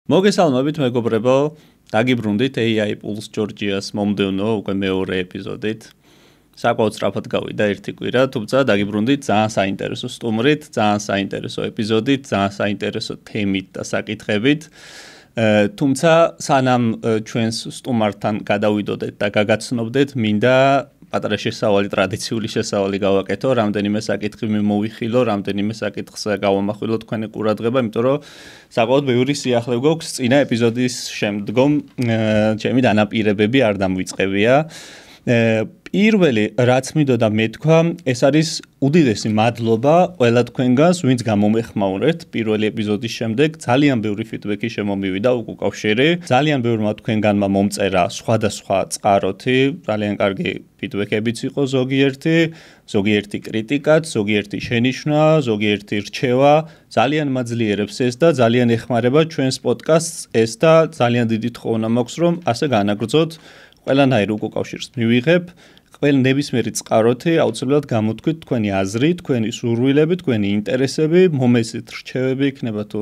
მოგესალმებით მეგობრებო, დაგიბრუნდით AI Pulse Georgia-ს მომდევნო უკვე მეორე ეპიზოდით. საკმაოდ სწრაფად გავიდა ერთი კვირა, თუმცა დაგიბრუნდით ძალიან საინტერესო სტუმრით, ძალიან საინტერესო ეპიზოდით, ძალიან საინტერესო თემით და საკითხებით. თუმცა სანამ ჩვენს სტუმართან გადავიდოდეთ და გაგაცნობდეთ, მინდა პატარა შესავალი, ტრადიციული შესავალი გავაკეთო, რამდენიმე საკითხი მოვიხილო, რამდენიმე საკითხს გავამახვილო თქვენი ყურადღება, იმიტომ რომ საკმაოდ ბევრი სიახლე გვაქვს წინა ეპიზოდის შემდგომ, ჩემი დანაპირებები არ დამვიწყებია. პირველი რაც მინდოდა მეთქვა, ეს არის უდიდესი მადლობა ყველა თქვენგანს, ვინც გამომეხმაურეთ პირველი ეპიზოდის შემდეგ, ძალიან ბევრი ფიდბექი შემომივიდა უკავშირი, ძალიან ბევრმა თქვენგანმა მომწერა სხვადასხვა წყაროთი, ძალიან კარგი ფიდბექებიც იყო ზოგიერთი კრიტიკაც, ზოგიერთი შენიშვნა, ზოგიერთი რჩევა, ძალიან მაძლიერებს ეს და ძალიან ეხმარება ჩვენს პოდკასტს ეს და ძალიან დიდი თხოვნა მაქვს, რომ ასე განაგრძოთ. ყველანაირ უკავშირს მივიღებ, ყველა ნებისმიერი წყაროთი აუცილებლად გამოთქვით თქვენი აზრი, თქვენი სურვილები, თქვენი ინტერესები, მომესით რჩევები იქნება თუ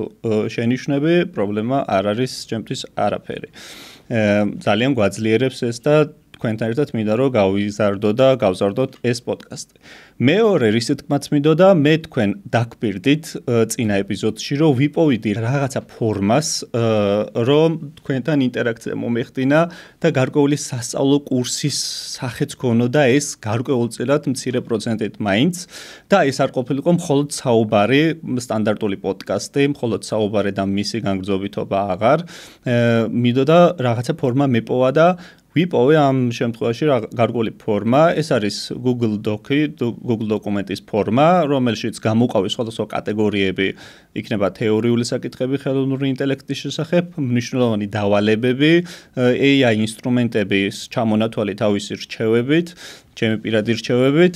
შენიშვნები, პრობლემა არ არის ჩემთვის არაფერი. ძალიან გვაძლიერებს ეს და თქვენთან ერთად მინდა რომ გავიზარდო და გავზარდოთ ეს პოდკასტი. მეორე რისი თქმაც მინდოდა, მე თქვენ დაგპირდით წინა ეპიზოდში, რომ ვიპოვიდი რაღაცა ფორმას, რომ თქვენთან ინტერაქცია მომეხდინა და გარკვეული სასწავლო კურსის სახეც ქონოდა ეს გარკვეულწილად მცირე პროცენტით მაინც და ეს არ ყოფილიყო მხოლოდ საუბარი, სტანდარტული პოდკასტი, მხოლოდ საუბარი და მისი განგრძობითობა აღარ. მინდოდა რაღაცა ფორმა მეპოვა და ვიპოვე ამ შემთხვევაში გარკვეული ფორმა, ეს არის Google დოკუმენტის ფორმა, რომელშიც გამოყავი სხვადასხვა კატეგორიები, იქნება თეორიული საკითხები ხელოვნური ინტელექტის შესახებ, მნიშვნელოვანი დავალებები, AI ინსტრუმენტების ჩამონათვალი თავისი რჩევებით, ჩემი პირადი რჩევებით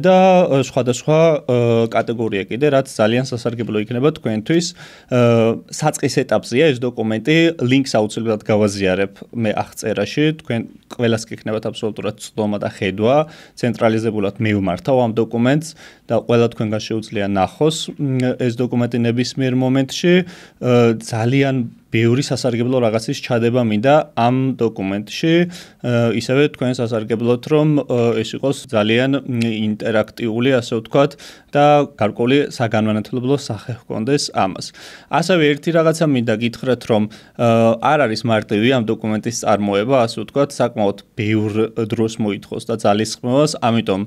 და სხვადასხვა კატეგორია კიდე, რაც ძალიან სასარგებლო იქნება თქვენთვის. საწყის ეტაპზეა ეს დოკუმენტი, ლინკს აუცილებლად გავაზიარებ მე აღწერაში, თქვენ ყველას გექნებათ აბსოლუტურად ცდომა და ხედვა, ცენტრალიზებულად მივმართავ ამ დოკუმენტს და ყველა თქვენგან შეუძლია ნახოს ეს დოკუმენტი ნებისმიერ მომენტში, ძალიან ბევრი სასარგებლო რაღაცის ჩადება მინდა ამ დოკუმენტში, ისევე თქვენ სასარგებლოთ, რომ ეს იყოს ძალიან ინტერაქტიული, ასე ვთქვათ, და გარკვეული საგანმანათლებლო სახე ჰქონდეს ამას. ასევე ერთი რაღაცა მინდა გითხრათ, რომ არ არის მარტივი ამ დოკუმენტის წარმოება, ასე ვთქვათ, საკმაოდ ბევრ დროს მოითხოვს და ძალისხმევას, ამიტომ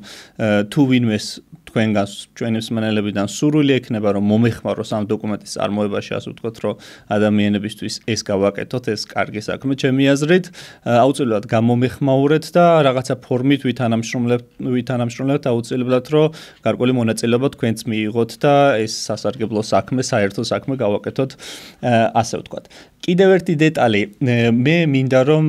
თუ ვინმეს თქვენგან ჩვენი მსმენელებიდან სურვილი ექნება, რომ მომეხმაროს ამ დოკუმენტის წარმოებაში, ასე ვთქვათ, რომ ადამიანებისთვის ეს გავაკეთოთ, ეს კარგი საქმე ჩემი აზრით, აუცილებლად გამომეხმაურეთ და რაღაცა ფორმით ვითანამშრომლებთ აუცილებლად, რომ გარკვეული მონაწილეობა თქვენც მიიღოთ და ეს სასარგებლო საქმე, საერთო საქმე გავაკეთოთ, ასე ვთქვათ. კიდევ ერთი დეტალი, მე მინდა რომ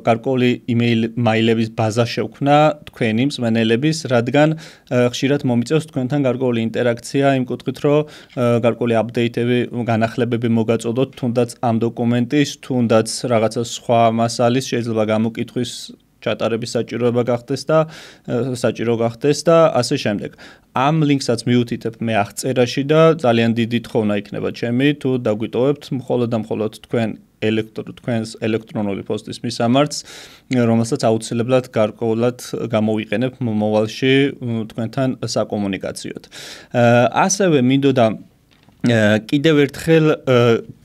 გარკვეული იმეილების ბაზა შევქმნა თქვენი მსმენელების, რადგან ხშირად მომიწევს თქვენთან გარკვეული ინტერაქცია იმ კუთხით, რომ გარკვეული აპდეიტები, განახლებები მოგაწოდოთ, თუნდაც ამ დოკუმენტის, თუნდაც რაღაცა სხვა მასალის შეიძლება გამოკითხვის ჩატარების საჭირო გახდეს და ასე შემდეგ. ამ ლინკსაც მიუთითებ მე აღწერაში და ძალიან დიდი თხოვნა იქნება ჩემი, თუ დაგვიტოვებთ მხოლოდ და მხოლოდ თქვენს ელექტრონული პოსტის მისამართს, რომელსაც აუცილებლად გარკვეულად გამოვიყენებ მომავალში თქვენთან საკომუნიკაციოდ. ასევე მინდოდა კიდევ ერთხელ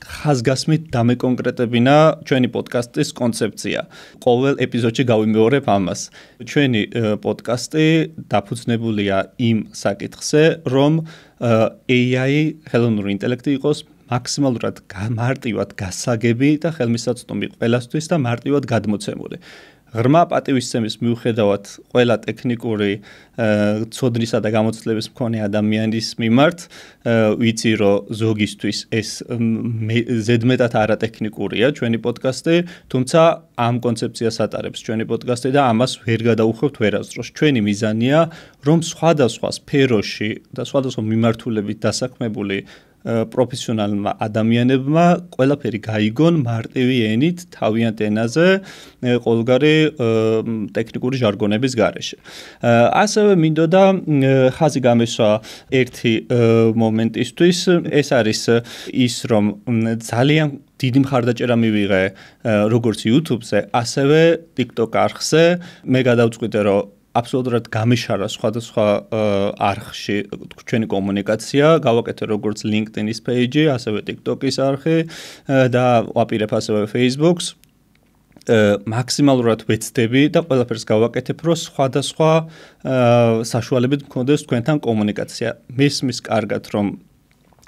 ხაზგასმით დამეკონკრეტებინა ჩვენი პოდკასტის კონცეფცია. ყოველ ეპიზოდში გავიმეორებ ამას. ჩვენი პოდკასტი დაფუძნებულია იმ საკითხზე, რომ AI ხელოვნური ინტელექტი იყოს მაქსიმალურად მარტივად გასაგები და ხელმისაწვდომი ყველასთვის და მარტივად გადმოცემული. ღრმა პატივისცემის მიუხედავად ყველა ტექნიკური ცოდნისა და გამოცდილების მქონე ადამიანის მიმართ, ვიცი რომ ზოგისთვის ეს ზედმეტად არატექნიკურია ჩვენი პოდკასტი, თუმცა ამ კონცეფციას ატარებს ჩვენი პოდკასტი და ამას ვერ გადაუხვევთ ვერასდროს. ჩვენი მიზანია, რომ სხვადასხვა სფეროში და სხვადასხვა მიმართულებით დასაქმებული პროფესიონალმა ადამიანებმა ყველაფერი გაიგონ მარტივი ენით, თავიანთ ენაზე, ყოველგვარი ტექნიკური ჟარგონების გარეშე. ასევე მინდოდა ხაზი გამესვა ერთი მომენტისთვის, ეს არის ის, რომ ძალიან დიდი მხარდაჭერა მივიღე როგორც YouTube-ზე, ასევე TikTok არხზე. მე გადავწყვიტე, რომ აბსოლუტურად გამიშარა სხვადასხვა არხში ჩვენი კომუნიკაცია, გავაკეთე როგორც LinkedIn-ის page-ი, ასევე TikTok-ის არხი და ვაპირებ ასევე Facebook-ს. მაქსიმალურად ვეცდები და ყველაფერს გავაკეთებ, რომ სხვადასხვა საშუალებით მქონდეს თქვენთან კომუნიკაცია. მისმის კარგად, რომ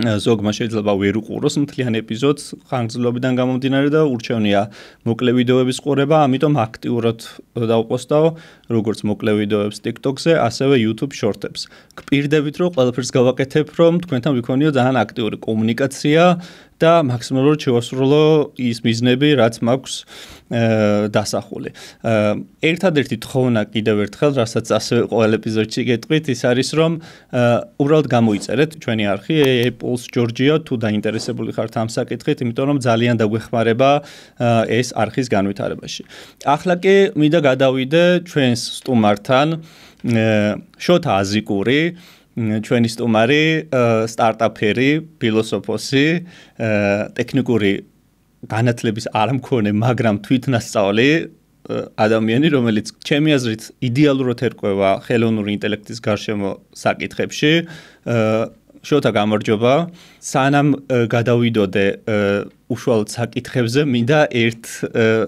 ზოგმა შეიძლება ვერ უყუროს მთლიან ეპიზოდს ხანგრძლივობიდან გამომდინარე და ურჩევნია მოკლე ვიდეოების ყურება, ამიტომ აქტიურად დავპოსტავ როგორც მოკლე ვიდეოებს TikTok-ზე, ასევე YouTube Shorts-ებს. გპირდებით, რომ ყველაფერს გავაკეთებ, რომ თქვენთან ვიქონიო ძალიან აქტიური კომუნიკაცია და მაქსიმალურად შევასრულო ის მიზნები, რაც მაქვს დასახული. ერთადერთი თხოვნა კიდევ ერთხელ, რასაც ასევე ყოველ ეპიზოდში გეტყვით, ის არის, რომ უბრალოდ გამოიწერეთ ჩვენი არხი Pulse Georgia თუ დაინტერესებული ხართ ამ საკითხით, იმიტომ რომ ძალიან დაგვეხმარება ეს არხის განვითარებაში. ახლა კი მინდა გადავიდე ჩვენს სტუმართან, შოთა აზიკური, ჩვენი სტუმარი, სტარტაპერი, ფილოსოფოსი, ტექნიკური განათლების არ მქონე, მაგრამ თვითნასწავლი ადამიანი, რომელიც ჩემი აზრით იდეალურად ერკვევა ხელოვნური ინტელექტის გარშემო საკითხებში. შოთა, გამარჯობა. სანამ გადავიდოდე უშუალოდ საკითხებზე, მინდა ერთ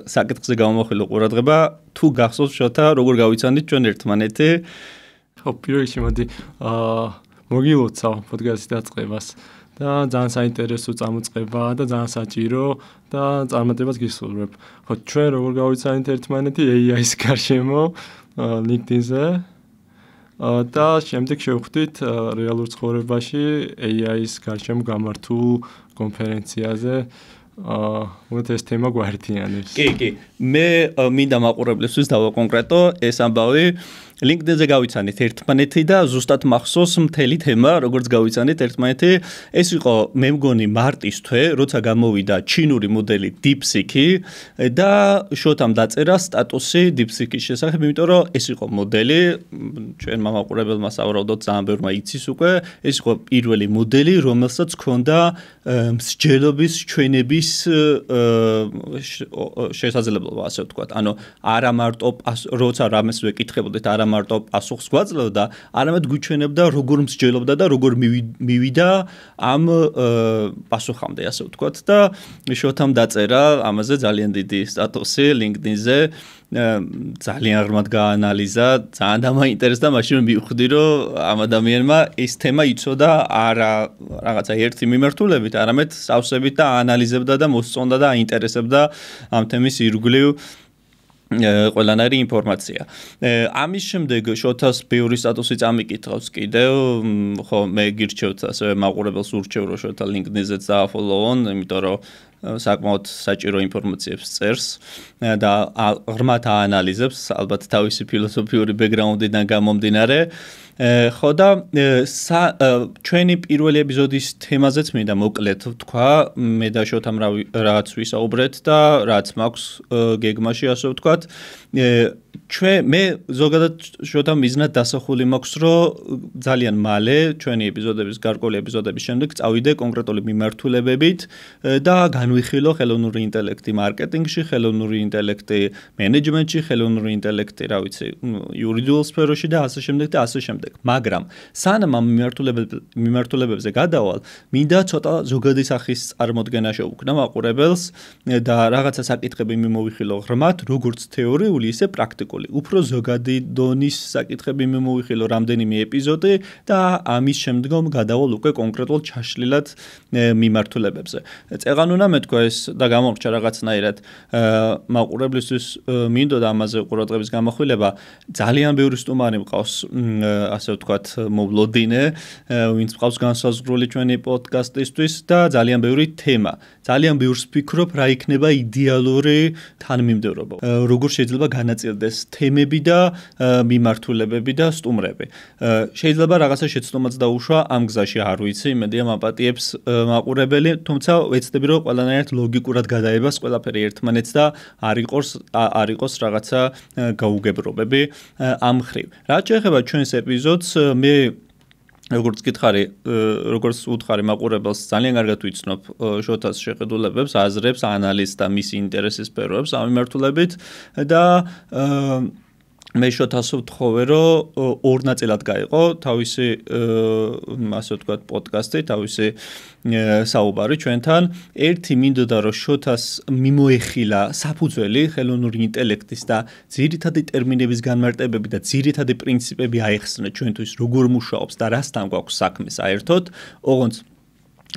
საკითხზე გამოვახვილო ყურადღება, თუ გახსოვს შოთა, როგორ გავიცანდით ჩვენ ერთმანეთი? პირველ რიგში მოდი მოგილოცავ პოდკასტის დაწყებას და ძალიან საინტერესო წამოწყება და ძალიან საჭირო და წარმატებას გისურვებ. ხო, ჩვენ როგორ გავიცანით ერთმანეთი AI-ის გარშემო LinkedIn-ზე და შემდეგ შევხვდით რეალურ ცხოვრებაში AI-ის გარშემო გამართულ კონფერენციაზე. მოთ ეს თემა გვაერთიანებს. კი, მე მინდა მაყურებლისთვის დავაკონკრეტო ეს ამბავი. LinkedIn-ზე გავიცანით ერთმანეთი და ზუსტად მახსოვს მთელი თემა, როგორც გავიცანით ერთმანეთი. ეს იყო მე მგონი მარტის თვე, როცა გამოვიდა ჩინური მოდელი DeepSeek-ი და შოთამ დაწერა სტატუსი DeepSeek-ის შესახებ, იმიტომ რომ ეს იყო მოდელი, ჩვენ მამაყურებელმა სავარაუდოდ ძალიან ბევრმა იცის უკვე, ეს იყო პირველი მოდელი, რომელსაც ჰქონდა მსჯელობის ჩვენების შესაძლებლობა, ასე ვთქვათ. ანუ არა მარტო როცა რამეს ვეკითხებოდეთ, არა მარტო პასუხს გვაძლევდა, არამედ გვიჩვენებდა როგორ მსჯელობდა და როგორ მივიდა ამ პასუხამდე, ასე ვთქვათ და შოთამ დაწერა ამაზე ძალიან დიდი სტატუსი LinkedIn-ზე. ძალიან ღრმად გაანალიზა, ძალიან დამაინტერესდა, მაშინ მივხვდი, რომ ამ ადამიანმა ეს თემა იცოდა არა რაღაცა ერთი მიმართულებით, არამედ სავსებით და აანალიზებდა და მოსწონდა და აინტერესებდა ამ თემის ირგვლივ ყველანაირი ინფორმაცია. ამის შემდეგ შოთას ბევრი სტატუსი წამიკითხავს კიდევ, ხო, მე გირჩევთ ასევე მაყურებელს ურჩევ, რომ შოთა LinkedIn-ზეც დააფოლოონ, იმიტომ რომ საკმაოდ საჭირო ინფორმაციებს წერს და ღრმად აანალიზებს, ალბათ თავისი ფილოსოფიური ბექგრაუნდიდან გამომდინარე. ხო და ჩვენი პირველი ეპიზოდის თემაზეც მინდა მოკლედ ვთქვა, მე და შოთამ რაც ვისაუბრეთ და რაც მაქვს გეგმაში, ასე ვთქვათ. მე ზოგადად შოთამ მიზნად დასახული მაქვს, რომ ძალიან მალე ჩვენი ეპიზოდების, გარკვეული ეპიზოდების შემდეგ წავიდე კონკრეტული მიმართულებებით და განვიხილო ხელოვნური ინტელექტი მარკეტინგში, ხელოვნური ინტელექტი მენეჯმენტში, ხელოვნური ინტელექტი, რა ვიცი, იურიდიულ სფეროში და ასე შემდეგ და ასე შემდეგ. მაგრამ სანამ ამ მიმართულებებზე გადავალ, მინდა ცოტა ზოგადი სახის წარმოდგენა შევუქმნა მაყურებელს და რაღაცა საკითხები მიმოვიხილო ღრმად, როგორც თეორიული, ისე პრაქტიკული. უფრო ზოგადი დონის საკითხები მიმოვიხილო რამდენიმე ეპიზოდი და ამის შემდგომ გადავალ უკვე კონკრეტულ ჩაშლილად მიმართულებებზე. წეღანუნა მეთქვა ეს და გამორჩა რაღაცნაირად მაყურებლისთვის მინდოდა ამაზე ყურადღების გამახვილება. ძალიან ბევრი სტუმარი მყავს, ასე ვთქვათ, მოვლოდინე, ვინც მყავს განსაზღვრული ჩვენი პოდკასტისთვის და ძალიან ბევრი თემა. ძალიან ბევრს ვფიქრობ, რა იქნება იდეალური თანმიმდევრობა. როგორ შეიძლება განაწილდეს თემები და მიმართულებები და სტუმრები. შეიძლება რაღაცა შეცდომაც დაუშვა ამ გზაში, არ ვიცი, იმედია მაპატიებს მაყურებელი, თუმცა ვეცდები, რომ ყველანაირად ლოგიკურად გადაებას ყველაფერი ერთმანეთს და არ იყოს რაღაცა გაუგებრობები ამ ხრივ. რაც შეეხება ჩვენს ეპიზოდს, მე როგორც გითხარი, როგორც უთხარი მაყურებელს ძალიან კარგად ვიცნობ შოთას შეხედულებებს, აზრებს, ანალიზს და მისი ინტერესის სფეროებს ამ მიმართულებით და მე შოთას ვთხოვე, რომ ორ ნაწილად გაიყო თავისი ასე ვთქვათ პოდკასტი, თავისი საუბარი ჩვენთან. ერთი მინდოდა რომ შოთას მიმოეხილა საფუძველი ხელოვნური ინტელექტის და ძირითადი ტერმინების განმარტებები და ძირითადი პრინციპები აეხსნა ჩვენთვის როგორ მუშაობს და რასთან გვაქვს საქმე საერთოდ, ოღონდ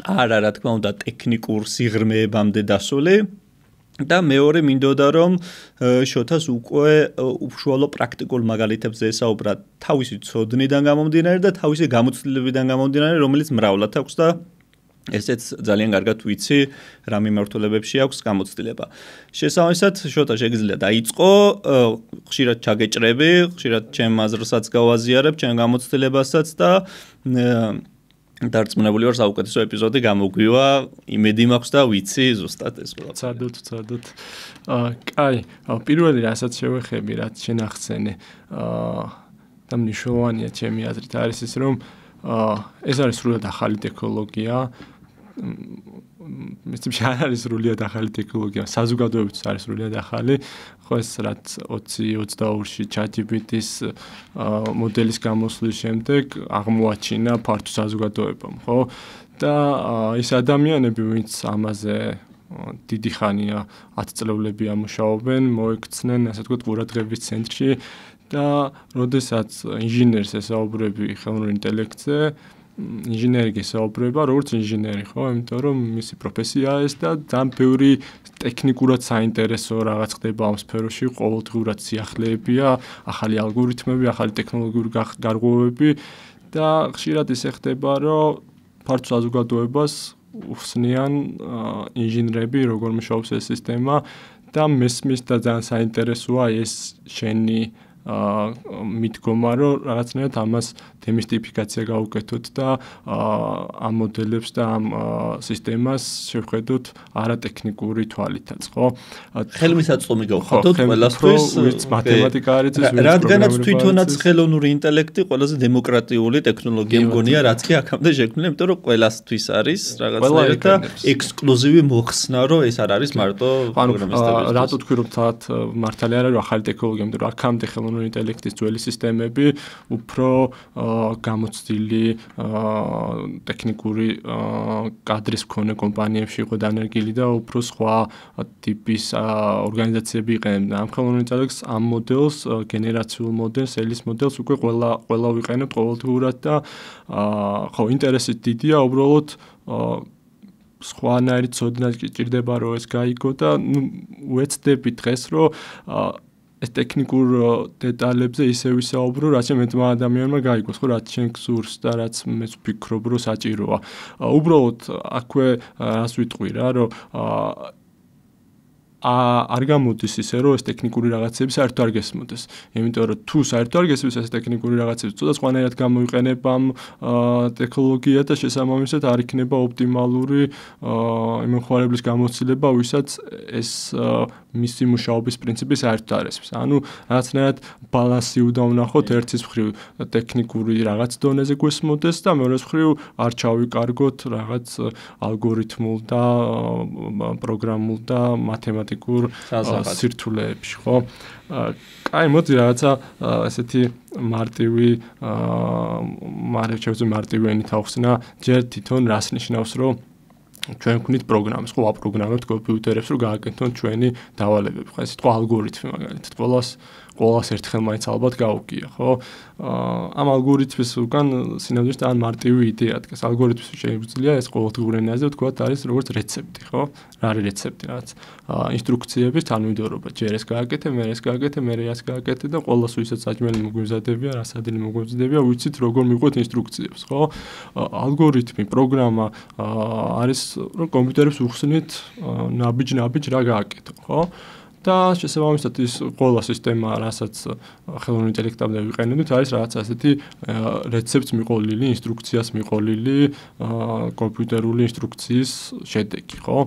არა რა თქმა უნდა ტექნიკურ სიღრმეებამდე დასული. და მეორე მინდოდა რომ შოთას უკვე უშუალო პრაქტიკულ მაგალითებზე ესაუბრა თავისი ცოდნიდან გამომდინარე და თავისი გამოცდილებიდან გამომდინარე, რომელიც მრავლად აქვს და ესეც ძალიან კარგად ვიცი რა მიმართულებებში აქვს გამოცდილება. შესაბამისად, შოთა შეგიძლია დაიწყო, ხშირად ჩაგეჭრები, ხშირად ჩემ აზრსაც გავაზიარებ, ჩემ გამოცდილებასაც და დარწმუნებული ვარ საუკეთესო ეპიზოდი გამოგვივა, იმედი მაქვს და ვიცი ზუსტად ეს ყველაფერი. ცადოთ. კაი, პირველი რასაც შევეხები, რაც შენ ახსენე, და მნიშვნელოვანია ჩემი აზრით არის ის, რომ ეს არის სრულად ახალი ტექნოლოგია. მისთვის არ არის სრულად ახალი ტექნოლოგია, საზოგადოებისთვის არის სრულად ახალი. ხო ეს რაც 20-22-ში ChatGPT-ის მოდელის გამოსვლის შემდეგ აღმოაჩინა ფართო საზოგადოებამ, ხო? და ის ადამიანები, ვინც ამაზე დიდი ხანია 10 წლებლებია მუშაობენ, მოექცნენ, ასე ვთქვათ, ყურადღების ცენტრში და როდესაც ინჟინერს ესაუბრები ხელოვნურ ინტელექტზე, ინჟინერი გესაუბრება, როგორც ინჟინერი, ხო? იმიტომ რომ მისი პროფესიაა ეს და ძალიან ბევრი ტექნიკურად საინტერესო რაღაც ხდება ამ სფეროში, ყოველდღიურად სიახლეებია, ახალი ალგორითმები, ახალი ტექნოლოგიური გარღვევები და ხშირად ისე ხდება, რომ ფართო საზოგადოებას უხსნიან ინჟინრები, როგორ მუშაობს ეს სისტემა და მესმის და ძალიან საინტერესოა ეს შენი მიდგომა, რომ რაღაცნაირად ამას დემისტიფიკაცია გავუკეთოთ და ამ მოდელებს და ამ სისტემას შევხედოთ არატექნიკური თვალითაც, ხო? ხელმისაწვდომი გავხადოთ ყველასთვის, ვინც მათემატიკა არის, რადგანაც თვითონაც ხელოვნური ინტელექტი ყველაზე დემოკრატიული ტექნოლოგია მგონია, რაც კი აქამდე შექმნილი, იმიტომ რომ ყველასთვის არის რაღაცნაირად და ექსკლუზივი მოხსნა, რომ ეს არ არის მარტო პროგრამისტებისთვის. რატო თქვი რომ თათ მართალი არ არის ახალი ტექნოლოგია, იმიტომ რომ აქამდე ხელოვნური ინტელექტის ძველი სისტემები უფრო გამოცდილი ტექნიკური კადრის მქონე კომპანიებში იყო დანერგილი და უფრო სხვა ტიპის ორგანიზაციები იყენებდნენ. ამ ხელოვნურ ინტელექტს ამ მოდელს, გენერაციულ მოდელს, ელის მოდელს უკვე ყველა ვიყენებთ ყოველდღურად და ხო, ინტერესი დიდია, უბრალოდ სხვანაირი ცოდნა ჭირდება რომ ეს გაიგო და ვეცდები დღეს რომ ეს ტექნიკურ დეტალებზე ისე ვისაუბრო, რაც მეტმა ადამიანმა გაიგოს, ხო, რაც შენ გსურს და რაც მეც ვფიქრობ, რომ საჭიროა. უბრალოდ აქვე რას ვიტყვი რა, რომ არ გამოდის ისე, რომ ეს ტექნიკური რაღაცები საერთოდ არ გესმოდეს. იმიტომ რომ თუ საერთოდ არ გესმის ეს ტექნიკური რაღაცები, ცოტა სხვანაირად გამოიყენება ამ ტექნოლოგია და შესაბამისად არ იქნება ოპტიმალური იმხარებლის გამოცდილება, ვისაც ეს მისი მუშაობის პრინციპი საერთოდ არ ესმის. ანუ რაღაცნაირად ბალანსი უნდა ვნახოთ, ერთის მხრივ ტექნიკური რაღაც დონეზე გესმოდეს და მეორეს მხრივ არ ჩავიკარგოთ რაღაც ალგორითმულ და პროგრამულ და მათემატიკურ სირთულეებში, ხო? კაი, მოდი რაღაცა ესეთი მარტივი მარტივი ენით ავხსნა, ჯერ თვითონ რას ნიშნავს, რომ ჩვენ ვქნით პროგრამას, ხო, აპროგრამებთ კომპიუტერებს, რომ გააკეთონ ჩვენი დავალებები, ხო, ეს თქო ალგორითმი მაგალითად, ყველას ერთხელ მაინც ალბათ გაუგია, ხო? ამ ალგორითმის უკან სინამდვილეში ძალიან მარტივი იდეა დგას. ალგორითმის შეიძლება ეს ყოველდღიურ ენაზე ვთქვათ არის როგორც რეცეპტი, ხო? რა არის რეცეპტი? რაც ინსტრუქციების თანმიმდევრობა. ჯერ ეს გააკეთე, მე ეს გააკეთე, მე ეს გააკეთე და ყველას ვისაც საჭმელი მოგვიზადებია, რასადილი მოგვიზადებია, ვიცით როგორ მიყვეთ ინსტრუქციებს, ხო? ალგორითმი, პროგრამა არის რომ კომპიუტერებს უხსნით ნაბიჯ რა გააკეთო, ხო? და შესაბამისად ის ყველა სისტემა, რასაც ხელოვნურ ინტელექტამდე ვიყენებთ, არის რაღაც ასეთი რეცეპტს მიყოლილი, ინსტრუქციას მიყოლილი კომპიუტერული ინსტრუქციის შედეგი, ხო?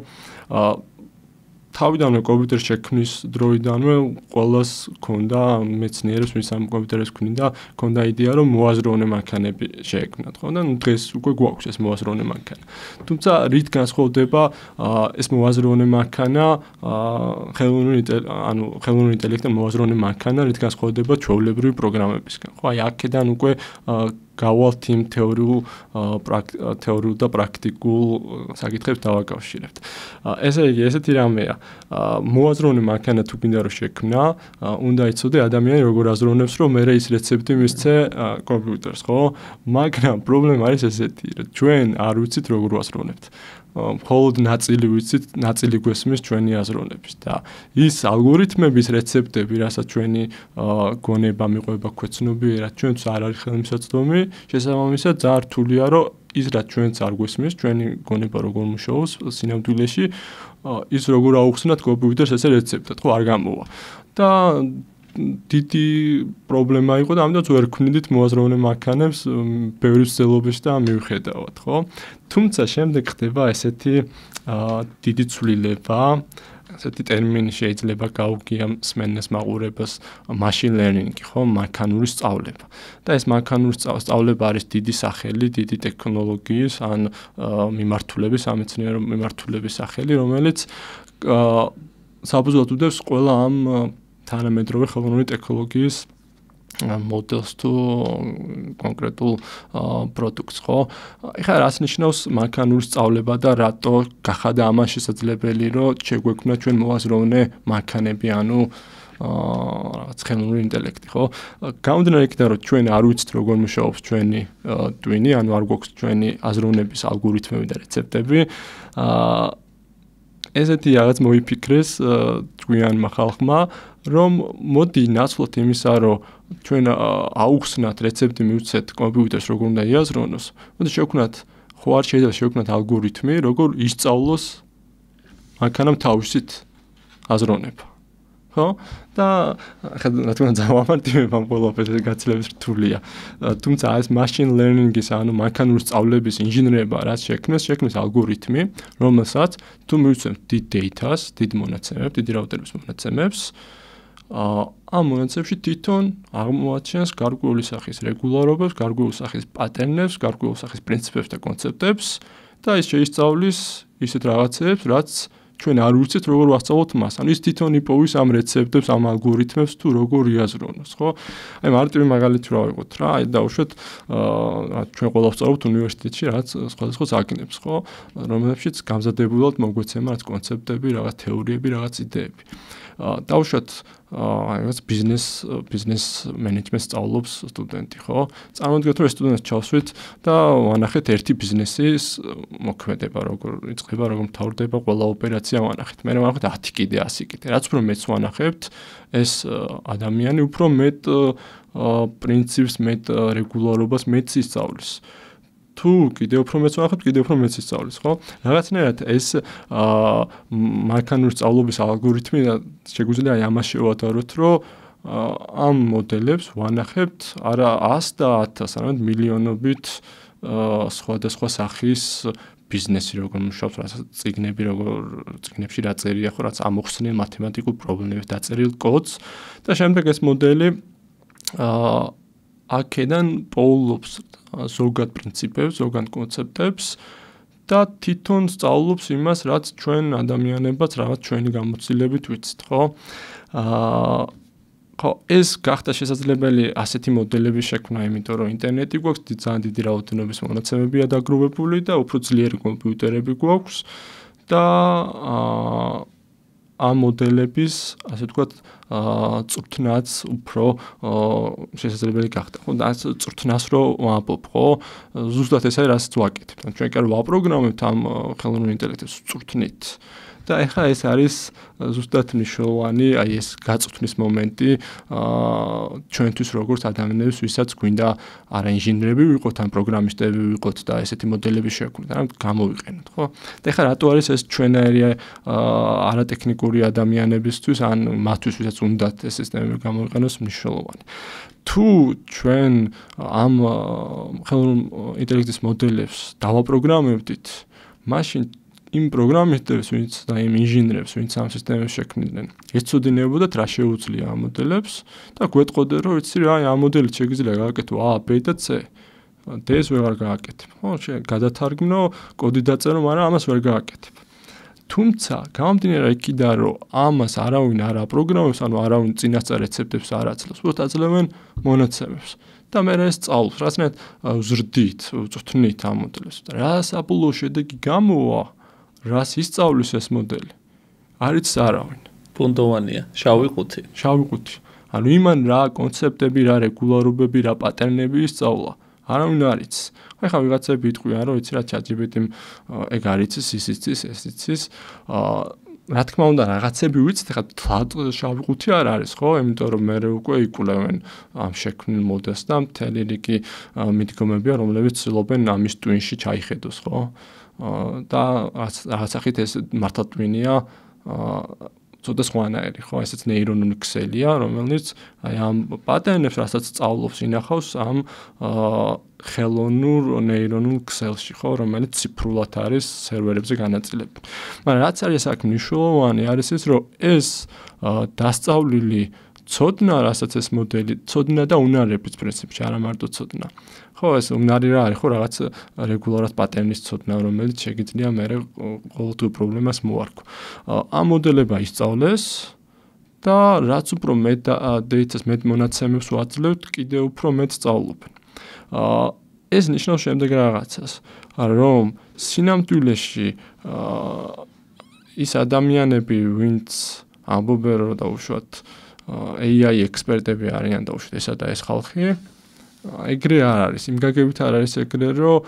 თავიდანვე კომპიუტერის შექმნის დროიდანვე ყველას ქონდა მეცნიერებს, ვინც ამ კომპიუტერებს ქმნიდა, ქონდა იდეა, რომ მოაზროვნე მანქანები შეექმნათ, ხო? და დღეს უკვე გვაქვს ეს მოაზროვნე მანქანა. თუმცა რით განსხვავდება ეს მოაზროვნე მანქანა, ხელოვნური ინტელექტი მოაზროვნე მანქანა, რით განსხვავდება ჩვეულებრივი პროგრამებისგან, ხო? აი აქედან უკვე გავალთ იმ თეორიულ და პრაქტიკულ საკითხებს დავაკავშირებთ. ესე იგი, ესეთი რამეა. მოაზროვნე მანქანა თუ გინდა რომ შექმნა, უნდა იცოდე ადამიანი როგორ აზროვნებს, რომ მე ის რეცეპტი მისცე კომპიუტერს, ხო? მაგრამ პრობლემა არის ესეთი, რომ ჩვენ არ ვიცით როგორ ვაზროვნებთ. მხოლოდ ნაწილი გვესმის ჩვენი აზროვნების და ის ალგორითმების რეცეპტები, რასაც ჩვენი გონება მიყვება ქვეცნობიერად, ჩვენც არ არის ხელმისაწვდომი, შესაბამისად ძალიან რთულია, რომ ის რაც ჩვენც არ გვესმის, ჩვენი გონება როგორ მუშაობს სინამდვილეში, ის როგორ აუხსნათ კომპიუტერს ესე რეცეპტად, ხო, არ გამოვა. და დიდი პრობლემა იყო და ამიტომ ვერ ვქმნიდით მოაზროვნე მანქანებს ბევრი ცდილობისში და მივხედავთ, ხო? თუმცა შემდეგ ხდება ესეთი დიდი ცვლილება, ესეთი ტერმინი შეიძლება გაუგია მსმენელს მაყურებას machine learning, ხო, მანქანური სწავლება. და ეს მანქანური სწავლება არის დიდი სახელი, დიდი ტექნოლოგიის ან მიმართულების, სამეცნიერო მიმართულების სახელი, რომელიც საფუძვლად უდევს ყველა ამ თანამედროვე ხელოვნური ტექნოლოგიის მოდელს თუ კონკრეტულ პროდუქტს, ხო? ეხლა რას ნიშნავს მანქანური სწავლება და რატო გახადა ამან შესაძლებელი, რომ შეგვექმნა ჩვენ მოაზროვნე მანქანები, ანუ რაღაც ხელოვნური ინტელექტი, ხო? გამომდინარე იქიდან, რომ ჩვენ არ ვიცით როგორ მუშაობს ჩვენი ტვინი, ანუ არ გვაქვს ჩვენი აზროვნების ალგორითმები და რეცეპტები, ესეთი რაღაც მოიფიქრეს ჩვენმა ხალხმა, რომ მოდი ნაცვლად იმისა, რომ ჩვენ აუხსნათ რეცეპტი მივცეთ კომპიუტერს როგორ უნდა იაზროვნოს, მოდი შევქმნათ, ხო არ შეიძლება შევქმნათ ალგორითმი, როგორ ისწავლოს მანქანამ თავისით აზროვნება. ხო? და რა თქმა უნდა ამარტივება ყველაფერზე გაცილებით რთულია. თუმცა ეს machine learning-ის, ანუ მანქანური სწავლების ინჟინერება რაც შექმნეს ალგორითმი, რომელსაც თუ მივცემთ დიდ data-ს, დიდ მონაცემებს, დიდი რაუტერების მონაცემებს, ამ მონაცემებში თვითონ აღმოაჩენს გარკვეული სახის რეგულარობებს, გარკვეული სახის პატერნებს, გარკვეული სახის პრინციპებს და კონცეპტებს და ის შეისწავლის ისეთ რაღაცებს, რაც ჩვენ არ ვიცით როგორ ვასწავლოთ მას. ანუ ის თვითონ იპოვის ამ რეცეპტებს, ამ ალგორითმებს თუ როგორ იაზროვნოს, ხო? აი მარტივი მაგალითი რა ვიღოთ რა, აი დავუშვათ ჩვენ ყველა ვსწავლობთ უნივერსიტეტში რაღაც სხვადასხვა საკითხებს, ხო? რომელშიც გამზადებულად მოგვეცემა რაღაც კონცეპტები, რაღაც თეორიები, რაღაც იდეები. დავუშვათ რაღაც ბიზნეს მენეჯმენტს სწავლობს სტუდენტი, ხო? წარმოვიდგინოთ, რომ ეს სტუდენტს ჩავსვით და ვანახეთ ერთი ბიზნესის მოქმედება, როგორ იწყება, როგორ მთავრდება ყველა ოპერაცია ვანახეთ. მე ვანახეთ 10 კიდე, 100 კიდე. რაც უფრო მეც ვანახებთ, ეს ადამიანი უფრო მეტ პრინციპს, მეტ რეგულარობას მეც ისწავლის. თუ კიდე უფრო მეც ვანახებთ, კიდე უფრო მეც ისწავლის, ხო? რაღაცნაირად ეს მანქანური სწავლობის ალგორითმი შეგვიძლია აი ამას შევადაროთ, რომ ამ მოდელებს ვანახებთ არა 100 და 1000, არამედ მილიონობით სხვადასხვა სახის ბიზნესი როგორ მუშაობს, რასაც წიგნებში რა წერია, ხო, რაც ამოხსნილ მათემატიკურ პრობლემებს დაწერილ კოდს და შემდეგ ეს მოდელი აქედან პოულობს ზოგად პრინციპებს, ზოგად კონცეპტებს და თვითონ სწავლობს იმას, რაც ჩვენ ადამიანებად, რაღაც ჩვენი გამოცდილებით ვიცით, ხო? ხო, ეს გახდა შესაძლებელი ასეთი მოდელების შექმნა, იმიტომ რომ ინტერნეტი გვაქვს, ძალიან დიდი რაოდენობის მონაცემებია დაგროვებული და უფრო ძლიერი კომპიუტერები გვაქვს და ამ მოდელების, ასე ვთქვათ, წვრთნაც უფრო შესაძლებელი გახდა. ხო, და წვრთნას რო ვამბობ, ხო? ზუსტად ეს არის, რასაც ვაკეთებ. ჩვენ კი არ ვაპროგრამებთ ამ ხელოვნურ ინტელექტს, წვრთნით. და ეხლა ეს არის ზუსტად მნიშვნელოვანი, აი ეს გაწვრთნის მომენტი ჩვენთვის როგორც ადამიანებს, ვისაც გვინდა არა ინჟინერები ვიყოთ, ან პროგრამისტები ვიყოთ და ესეთი მოდელები შევქმნათ, ან გამოვიყენოთ, ხო? და ეხლა რატო არის ეს ჩვენაირი არატექნიკური ადამიანებისთვის, ან მათთვის, ვისაც უნდათ ეს სისტემები გამოვიყენოს, მნიშვნელოვანი. თუ ჩვენ ამ ხელოვნურ ინტელექტის მოდელებს დავაპროგრამებდით, მაშინ იმ პროგრამისტებს, ვინც და იმ ინჟინერებს, ვინც ამ სისტემებს შექმნიდნენ, ეცოდინებოდათ რა შეუძლია ამ მოდელებს და გვეტყოდნენ, რომ იცი რა, ამ მოდელით შეგიძლია გააკეთო A, B და C. D-ს ვეღარ გააკეთებ. ხო, გადათარგმნო, კოდი დაწერო, მაგრამ ამას ვერ გააკეთებ. თუმცა, გამომდინარე იქიდან, რომ ამას არავინ არ აპროგრამებს, ანუ არავინ წინასწარ რეცეპტებს არ აძლევს, უბრალოდ აძლევენ მონაცემებს. და მე ეს სწავლობს, რაცნაირად ვზრდით, ვწვრთნით ამ მოდელებს. რა საბოლოო შედეგი გამოვა, რას ისწავლის ეს მოდელი? არიც არავინ. პუნქტოვანია, შავი ყუთი. შავი ყუთი. ანუ იმან რა კონცეპტები, რა რეგულარობები, რა პატერნები ისწავლა. არავინ არ იცის. ხა ვიღაცები იტყვიან, რომ იცი რა ChatGPT-მ ეგ არ იცის, ის იცის, ეს იცის. რა თქმა უნდა, რაღაცები ვიცით, ხა თლად შავი ყუთი არ არის, ხო? იმიტომ რომ მე უკვე ikulevენ ამ შექმნილ მოდელს და მთელი რიგი მიდგომებია, რომლებიც ცდილობენ ამის ტვინში ჩაიხედოს, ხო? და რაღაც სახით ეს მართლა ტვინია ცოტა სხვანაირი, ხო, ესეც ნეირონული ქსელია, რომელიც აი ამ პატერნებს, რასაც სწავლობს, ინახავს ამ ხელოვნურ ნეირონულ ქსელში, ხო, რომელიც ციფრულად არის სერვერებზე განაწილებული. მაგრამ რაც არის აქ მნიშვნელოვანი, არის ის, რომ ეს დასწავლილი ცოდნა, რასაც ეს მოდელი, ცოდნა და უნარების პრინციპში, არა მარტო ცოდნა. ხო, ეს უნარი რა არის, ხო, რაღაც რეგულარად პატერნის ცოდნა, რომელიც შეგიძლია მე ყოველდღიურ პრობლემას მოარქვა. ამ მოდელებმა ისწავლეს და რაც უფრო მეტ დეიტას, მეტ მონაცემებს ვაძლევთ, კიდევ უფრო მეტ სწავლობენ. ეს ნიშნავს შემდეგ რაღაცას, რომ სინამდვილეში ის ადამიანები, ვინც ამბობენ, რომ დაუშვათ AI ექსპერტები არიან დაუშვათ ესა და ეს ხალხი, ეგრე არ არის, იმ გაგებით არ არის ეგრე, რომ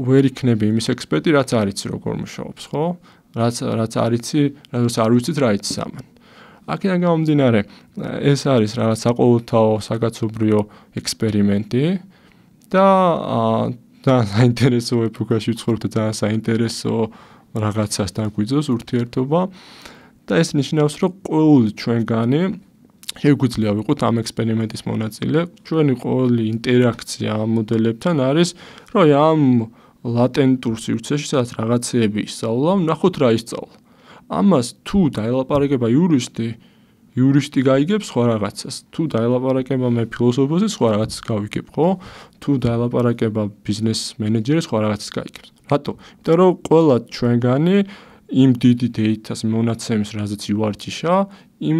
ვერ იქნები იმის ექსპერტი, რაც არ იცი როგორ მუშაობს, ხო? რაც არ იცი, რაც არ ვიცით რა იცის ამან. აქედან გამომდინარე, ეს არის რაღაც საყოველთაო საგაცობრიო ექსპერიმენტი და საინტერესო ეპოქაში ვცხოვრობ და ძალიან საინტერესო რაღაცასთან გვიძოს ურთიერთობა და ეს ნიშნავს, რომ ყოველი ჩვენგანი შეგვიძლია ვიყოთ ამ ექსპერიმენტის მონაწილე. ჩვენი ყოველი ინტერაქცია ამ მოდელებთან არის, რომ ამ ლატენტურ სივრცეში სადაც რაღაცეები ისწავლა, ნახოთ რა ისწავლა. ამას თუ დაელაპარაკება იურისტი გაიგებს სხვა რაღაცას. თუ დაელაპარაკება მე ფილოსოფოსი სხვა რაღაცას გავიგებ, ხო? თუ დაელაპარაკება ბიზნეს მენეჯერი სხვა რაღაცას გაიგებს. რატო? იმიტომ რომ ყველა ჩვენგანი იმ დიდი დეიტას მონაცემის, რაზეც ივარჯიშა, იმ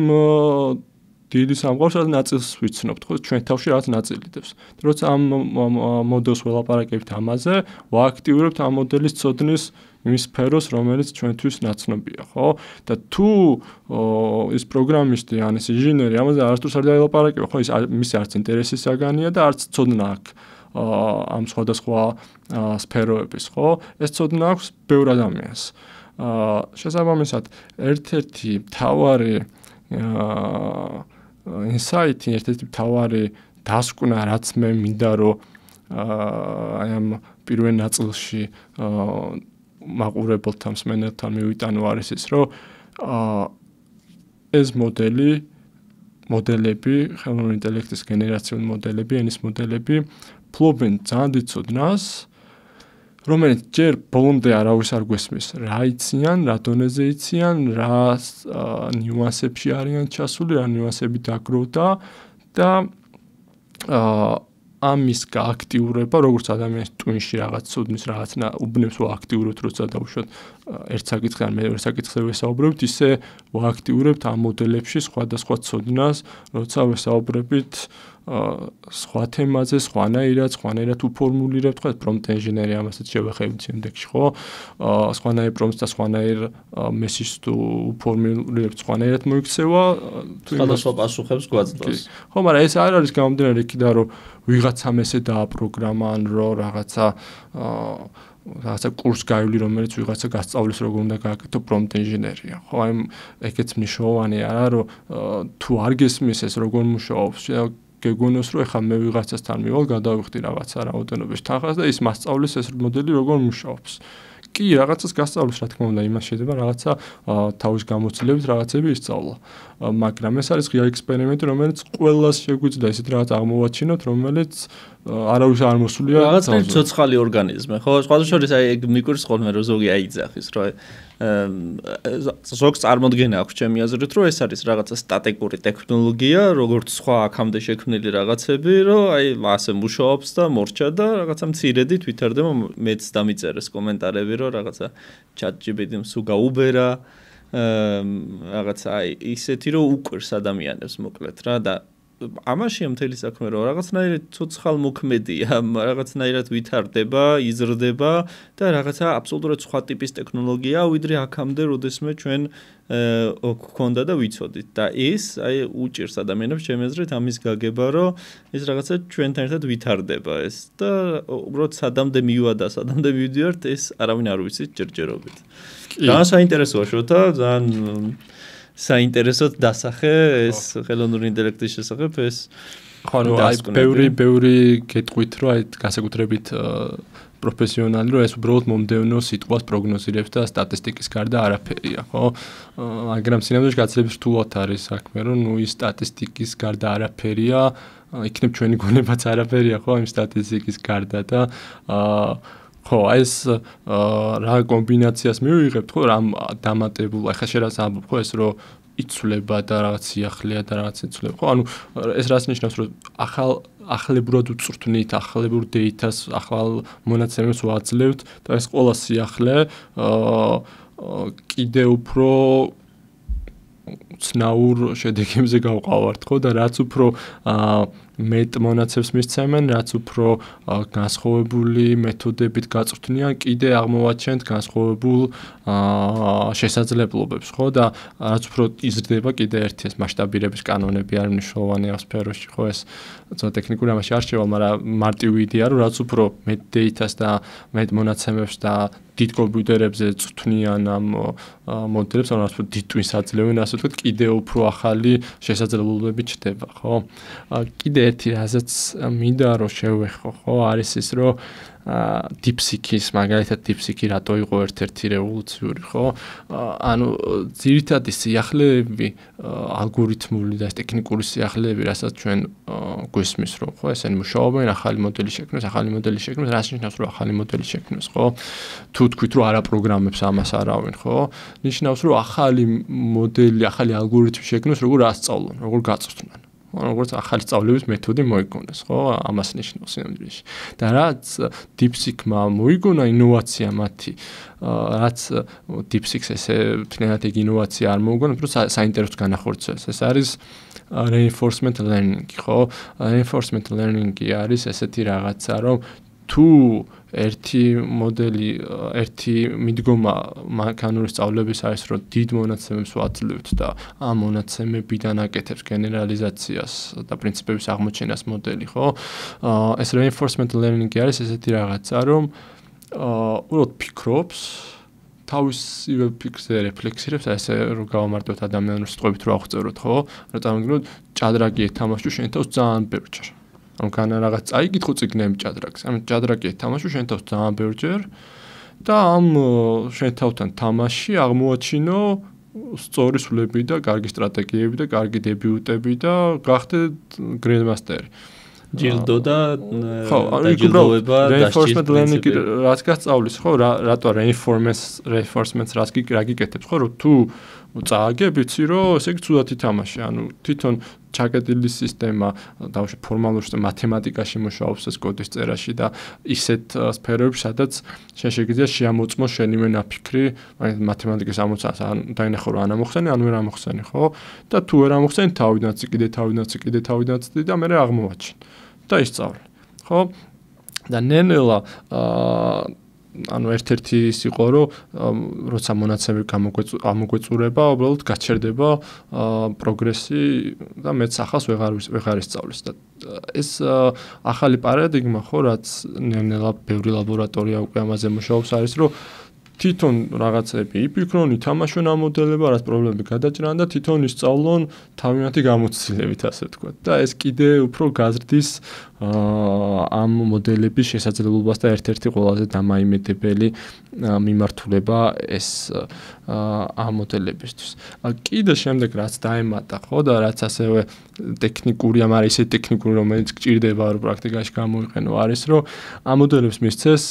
დიდი სამყაროს ნაწილს ვიცნობთ, ხო? ჩვენ თავში რაღაც ნაწილი დევს. როცა ამ მოდელს ველაპარაკებთ ამაზე, ვააქტიურებთ ამ მოდელის ცოდნის იმ სფეროს, რომელიც ჩვენთვის ნაცნობია, ხო? და თუ ის პროგრამისტი ან ეს ინჟინერი ამაზე არასდროს არ დაელაპარაკება, ხო? ის მისი არც ინტერესის საგანია და არც ცოდნა აქვს ამ სხვადასხვა სფეროების, ხო? ეს ცოდნა აქვს ბევრ ადამიანს. შესაბამისად, ერთ-ერთი მთავარი ინსაიტი, ერთ-ერთი მთავარი დასკვნა, რაც მე მინდა, რომ აი ამ პირველ ნაწილში მაყურებელთან, მსმენელთან მივიტანო არის ის, რომ ეს მოდელები, ხელოვნური ინტელექტის გენერაციული მოდელები, ენის მოდელები ფლობენ ძალიან დიდ ცოდნას, რომელიც ჯერ ბოლომდე არავის არ გვესმის, რა იციან, რა დონეზე იციან, რა ნიუანსებში არიან ჩასული, რა ნიუანსები დაგროვდა და ამის გააქტიურება, როგორც ადამიანის ტვინში რაღაც ცოდნის რაღაც უბნებს ვააქტიურებთ, როცა დავუშვათ ერთ საკითხზე ან მეორე საკითხზე ვესაუბრებთ, ისე ვააქტიურებთ ამ მოდელებში სხვადასხვა ცოდნას, როცა ვესაუბრებით სხვა თემაზე, სხვანაირად უფორმულირებთ, ხო, პრომპტ ინჟინერი ამასაც შევეხებით შემდეგში, ხო? სხვანაირ პრომპტს და სხვანაირ მესიჯს თუ უფორმულირებთ, სხვანაირად მოიქცევა, სხვადასხვა პასუხებს გვაწვდოს. ხო, მაგრამ ეს არ არის გამომდინარე იქიდან, რომ ვიღაცამ ესე დააპროგრამა, ან რომ რაღაცა კურსს გაივლი, რომელიც ვიღაცა გასწავლის, როგორ უნდა გააკეთო პრომპტ ინჟინერია. ხო, აი ეგეც მნიშვნელოვანი არა, რომ თუ არ გესმის ეს როგორ მუშაობს, გეგონოს, რომ ეხლა მე ვიღაცასთან მივალ, გადავიხდი რაღაცა რაოდენობის თანხას და ის მასწავლის ეს მოდელი როგორ მუშაობს. კი, რაღაცას გასწავლის, რა თქმა უნდა, იმას შეიძლება რაღაცა თავის გამოცდილებით რაღაცები ისწავლა. მაგრამ ეს არის ღია ექსპერიმენტი, რომელიც ყველას შეგვიძლია ისეთ რაღაც აღმოვაჩინოთ, რომელიც არავის არ მოსულია. რაღაც ცოცხალი ორგანიზმი, ხო? სხვადასხვა შორის აი მიკვირს ხოლმე რომ ზოგი აიძახის, რომ ზოგს წარმოდგენა აქვს ჩემი აზრით, რომ ეს არის რაღაცა სტატიკური ტექნოლოგია, როგორც სხვა აქამდე შექმნილი რაღაცები, რომ აი ასე მუშაობს და მორჩა და რაღაცა მცირედით ვითარდება. მეც დამიწერეს კომენტარები, რომ რაღაცა ChatGPT-მ სულ გაუბერა, რაღაცა აი ისეთი რომ უკვირს ადამიანებს მოკლედ რა და ამაშია მთელი საქმე რომ რაღაცნაირად ცოცხალ მოქმედია, რაღაცნაირად ვითარდება, იზრდება და რაღაცა აბსოლუტურად სხვა ტიპის ტექნოლოგია, ვიდრე აქამდე როდესმე ჩვენ გქონდა და ვიცოდით და ის აი უჭირს ადამიანებს ჩემი აზრით ამის გაგება, რომ ეს რაღაცა ჩვენთან ერთად ვითარდება ეს და უბრალოდ სადამდე მივიდა, სადამდე მივიდივართ, ეს არავინ არ ვიცით ჯერჯერობით. ძალიან საინტერესოა შოთა, ძალიან საინტერესოდ დასახე ეს ხელოვნური ინტელექტის შესახებ ეს ხო აი ბევრი გეტყვით რომ აი განსაკუთრებით პროფესიონალი რომ ეს უბრალოდ მომდევნო სიტყვას პროგნოზირებს და სტატისტიკის გარდა არაფერია ხო მაგრამ სინამდვილეში გაცილებით რთულად არის საქმე რომ ნუ ის სტატისტიკის გარდა არაფერია იქნებ ჩვენი გონებაც არაფერია ხო იმ სტატისტიკის გარდა და ხო ეს რა კომბინაციას მივიღებთ ხო რამ დამატებულ ახლა შეიძლება ამბობ ხო ეს რომ იცვლება და რაღაც სიახლეა და რაღაც იცვლება ხო ანუ ეს რას ნიშნავს რომ ახლებურად უწვრთნით ახლებურ დეიტას ახალ მონაცემებს ვაძლევთ და ეს ყველა სიახლე კიდე უფრო ცნაურ შედეგებზე გავყავართ ხო და რაც უფრო მეტ მონაცემს მისცემენ, რაც უფრო განსხვავებული მეთოდებით გაწვრთნიან, კიდე აღმოვაჩენთ განსხვავებულ შესაძლებლობებს, ხო და რაც უფრო იზრდება კიდე ერთი ეს მასშტაბირების კანონები არ მნიშვნელოვანია სფეროში, ხო ეს ცოტა ტექნიკური ამაში არ შევა, მაგრამ მარტივი იდეა რომ რაც უფრო მეტ დეიტას და მეტ მონაცემებს და დიდ კომპიუტერებზე წვრთნიან ამ მოდელებს, ანუ რაც უფრო დიდ ტვინს აძლევენ, ასე ვთქვათ, კიდე უფრო ახალი შესაძლებლობები ჩნდება, ხო? კიდე ერთი რაზეც მინდა რომ შევეხო, ხო, არის ის რომ დიპსიკის, მაგალითად დიპსიკი რატო იყო ერთ-ერთი რევოლუციური, ხო? ანუ ძირითადი სიახლეები, ალგორითმული და ტექნიკური სიახლეები, რასაც ჩვენ გვესმის, რომ ხო, ესენი მუშაობენ, ახალი მოდელი შექმნეს, რას ნიშნავს, რომ ახალი მოდელი შექმნეს, ხო? თუ თქვით, რომ არა პროგრამებს ამას არავინ, ხო? ნიშნავს, რომ ახალი მოდელი, ახალი ალგორითმი შექმნეს, როგორ ასწავლონ, როგორ გაწვრთნან. როგორც ახალი სწავლების მეთოდი მოიგონეს, ხო? ამას ნიშნავს სინამდვილეში. და რაც DeepSeek-მა მოიგონა ინოვაცია მათი, რაც DeepSeek-ს ესე თლიანად ეგ ინოვაცია არ მოიგონა, უფრო საინტერესო განახორციელეს. ეს არის reinforcement learning, ხო? Reinforcement learning-ი არის ესეთი რაღაცა, რომ თუ ერთი მოდელი, ერთი მიდგომა მანქანური სწავლების არის, რომ დიდ მონაცემებს ვაძლევთ და ამ მონაცემებიდან აკეთებს გენერალიზაციას და პრინციპების აღმოჩენას მოდელი, ხო? ეს reinforcement learning-ი არის ესეთი რაღაცა, რომ უბრალოდ ფიქრობს, თავისივე ფიქრზე რეფლექსირებს, ესე რომ გავამარტოთ ადამიანურ სიტყვებით რო აღწეროთ, ხო? რა წარმოგიდგენთ, ჭადრაკი ეთამაშო შენ თავს ძალიან ბევრჯერ. ანუ განა რაღაც წაიგითხო წიგნები ჭადრაკს. ამ ჭადრაკი ეთამაშო შენ თავს ძალიან ბევრჯერ და ამ შენ თავთან თამაში აღმოაჩინო სწორი სულები და კარგი სტრატეგიები და კარგი დებიუტები და გახდე გრანდმასტერი. ჯილდო და დაჯილდოება და reinforcement learning რაც გასწავლის, ხო, რატო reinforcements რა გიკეთებს, ხო, რომ თუ წააგებ, იცი რომ ესე იგი ცუდად ითამაში, ანუ თვითონ ჩაკეტილი სისტემა დავუშვი ფორმალურ მათემატიკაში მუშაობს ეს კოდის წერაში და ისეთ სფეროებში, სადაც შენ შეგიძლია შეამოწმოს შენი მენაფიქრი, მათემატიკის ამოცანას, ან დაინახო რომ არ ამოხსენი, ან ვერ ამოხსენი, ხო? და თუ ვერ ამოხსენი, თავიდანაც და მე აღმოვაჩინ და ისწავლე, ხო? და ნენელა ანუ ერთ-ერთი ის იყო, რომ როცა მონაცემები გამოგვეწურება, უბრალოდ გაჩერდება პროგრესი და მეც ახალს ვეღარ ისწავლის და ეს ახალი პარადიგმა ხო, რაც ნელა ბევრი ლაბორატორია უკვე ამაზე მუშაობს, არის რომ თვითონ რაღაცები იფიქრონ, ითამაშონ ამ მოდელებმა, რაც პრობლემები გადაჭრან და თვითონ ისწავლონ თავიანთი გამოცდილებით, ასე ვთქვათ. და ეს კიდე უფრო გაზრდის ამ მოდელების შესაძლებლობას და ერთ-ერთი ყველაზე დამაიმედებელი მიმართულება ეს ამ მოდელებისთვის. კიდე შემდეგ რაც დაემატა, ხო და რაც ასევე ტექნიკური, მაგრამ ისე ტექნიკური, რომელიც გჭირდება რომ პრაქტიკაში გამოიყენო, არის რომ ამ მოდელებს მისცეს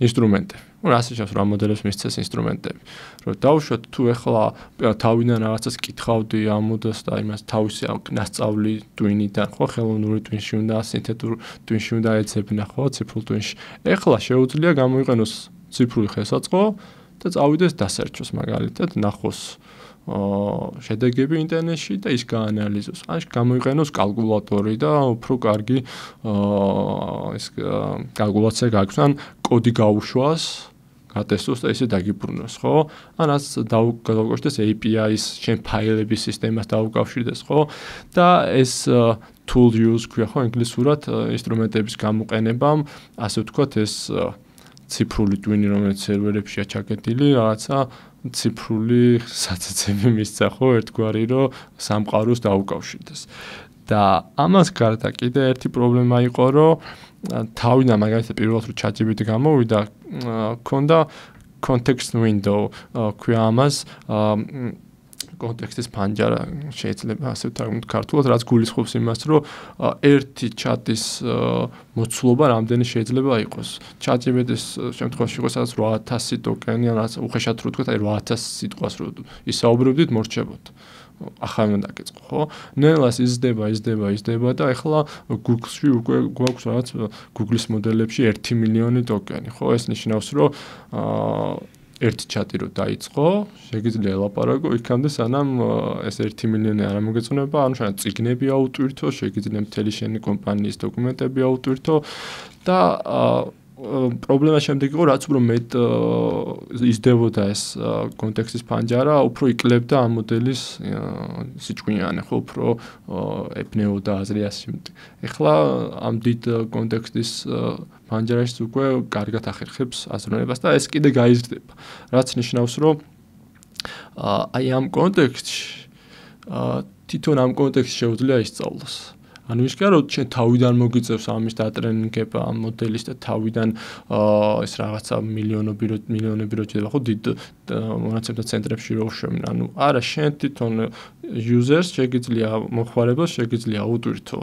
ინსტრუმენტები. რას ნიშნავს რომ ამ მოდელებს მისცეს ინსტრუმენტები? რომ დავუშვათ თუ ეხლა თავიდან რაღაცას კითხავდი ამ მოდელს და იმას თავისი ნასწავლი ტვინიდან, ხო, ხელოვნური ტვინში უნდა, სინთეტურ ტვინში უნდა ეძებნა, ხო, ციფრულ ტვინში. ეხლა შეუძლია გამოიყენოს ციფრული ხელსაწყო და წავიდეს დასერჩოს მაგალითად, ნახოს შედეგები ინტერნეტში და ის გაანალიზოს. ან გამოიყენოს კალკულატორი და უფრო კარგი ეს კალკულაცია გააქვს, ან კოდი გაუშვას, გატესტოს და ისე დაგიბრუნოს, ხო? ან რაც დავუკავშირდეს API-ის, შენ ფაილების სისტემას დაუკავშირდეს, ხო? და ეს tool use ქვია, ხო, ინგლისურად ინსტრუმენტების გამოყენებამ, ასე ვთქვათ, ეს ციფრული ტვინი, რომელიც სერვერებშია ჩაკეტილი, რაღაცა ციფრული საცეცები მისცა, ხო, ერთგვარი, რომ სამყაროს დაუკავშირდეს. და ამას გარდა კიდე ერთი პრობლემა იყო, რომ თავიდან მაგალითად პირველად რომ ChatGPT გამოვიდა, ქონდა context window, ქვია ამას კონტექსტის ფანჯარა შეიძლება ასე ვთქვათ ქართულად, რაც გულისხმობს იმას, რომ ერთი ჩატის მოცულობა რამდენი შეიძლება იყოს. ChatGPT-ის შემთხვევაში იყო სადაც 8000 ტოკენი, ან რაც უხეშად რო ვთქვათ, აი 8000 სიტყვას რო ისაუბრებდით, მორჩებოდა. ახლა უნდა დაგეწყო, ხო? ნელა იზრდება და ეხლა Google-ში უკვე გვაქვს რაღაც Google-ის მოდელებში 1 მილიონი ტოკენი, ხო? ეს ნიშნავს, რომ ერთი ჩატი რო დაიწყო, შეგიძლია ელაპარაკო იქამდე სანამ ეს 1 მილიონი არ მოგეწონება, ანუ შენ წიგნები აუტვირთო, შეგიძლია მთელი შენი კომპანიის დოკუმენტები აუტვირთო და პრობლემა შემდეგ იყო, რაც უფრო მეტ იზრდებოდა ეს კონტექსტის ფანჯარა, უფრო იკლებდა ამ მოდელის სიჭკვიანი, ხო, უფრო ეპნეოდა აზრი ასე შემდეგ. ეხლა ამ დიდ კონტექსტის ფანჯარაშიც უკვე კარგად ახერხებს აზროვნებას და ეს კიდე გაიზრდება. რაც ნიშნავს, რომ აი ამ კონტექსტში თვითონ ამ კონტექსტში შეუძლია ისწავლოს. ანუ ისე რომ შენ თავიდან მოგიწევს ამის დატრენინგება ამ მოდელის და თავიდან ეს რაღაცა მილიონები რო ჭირდება, ხო, დიდ მონაცემთა ცენტრებში რო შვენ. ანუ არა, შენ თვითონ users შეგიძლია მოხმარებელს შეგიძლია აუტვირთო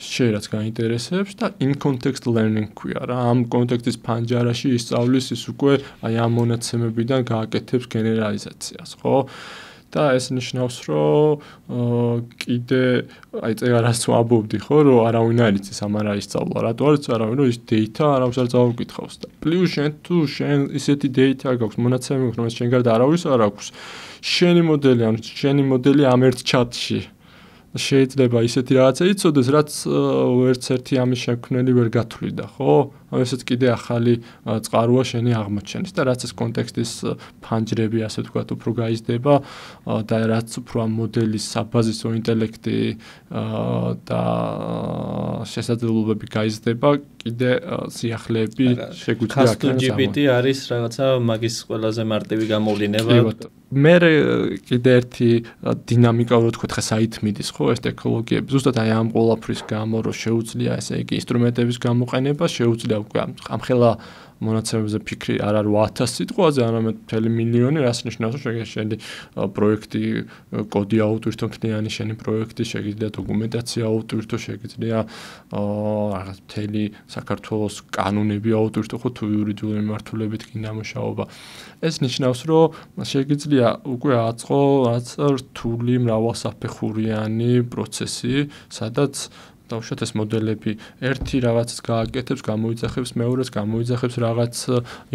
შენ რაც გაინტერესებს და in context learning ქვია რა. ამ კონტექსტის ფანჯარაში ისწავლის ის უკვე აი ამ მონაცემებიდან გააკეთებს გენერალიზაციას, ხო? და ეს ნიშნავს, რომ კიდე აი წერას ვამბობდი, ხო, რომ არავინ არ იცის ამ არა ისწავლა, რატო არ იცი არავინ, რომ ის data არავის არ წავუკითხავს და პლუს შენ ისეთი data გაქვს, მონაცემები გაქვს, რომელიც შენ გარდა არავის არ აქვს. შენი მოდელი ამ ერთ ჩატში შეიძლება ისეთი რაღაცა იცოდეს, რაც ვერც ერთი ამის შექმნელი ვერ გათვლიდა, ხო? ანუ ესეც კიდე ახალი წყაროა შენი აღმოჩენის და რაც ეს კონტექსტის ფანჯრები, ასე ვთქვათ, უფრო გაიზრდება და რაც უფრო ამ მოდელის საბაზისო ინტელექტი და შესაძლებლობები გაიზრდება, კიდე სიახლეები შეგვიძლია აქ GPT არის რაღაცა მაგის ყველაზე მარტივი გამოვლინება. მე კიდე ერთი დინამიკა რო ვთქვათ, ხა საითმიდის, ხო, ეს ტექნოლოგიები ზუსტად აი ამ ყველაფრის გამო რომ შეუძლია ესე იგი ინსტრუმენტების გამოყენება, შეუძლია უკვე ამ ხელა მონაცემებზე ფიქრი არ არის 8000 სიტყვაზე, არამედ მთელი მილიონი, რაც ნიშნავს, რომ შენი პროექტი კოდი აუტვირთო, მთლიანი შენი პროექტი, შეგიძლია დოკუმენტაცია აუტვირთო, შეგიძლია რაღაც მთელი საქართველოს კანონები აუტვირთო, ხო, თუ იურიდიული მიმართულებით გინდა მუშაობა. ეს ნიშნავს, რომ შეგიძლია უკვე აწყო რაც რთული მრავალსაფეხურიანი პროცესი, სადაც დავუშვათ ეს მოდელები ერთი რაღაცას გააკეთებს, გამოიძახებს მეორეს, გამოიძახებს რაღაც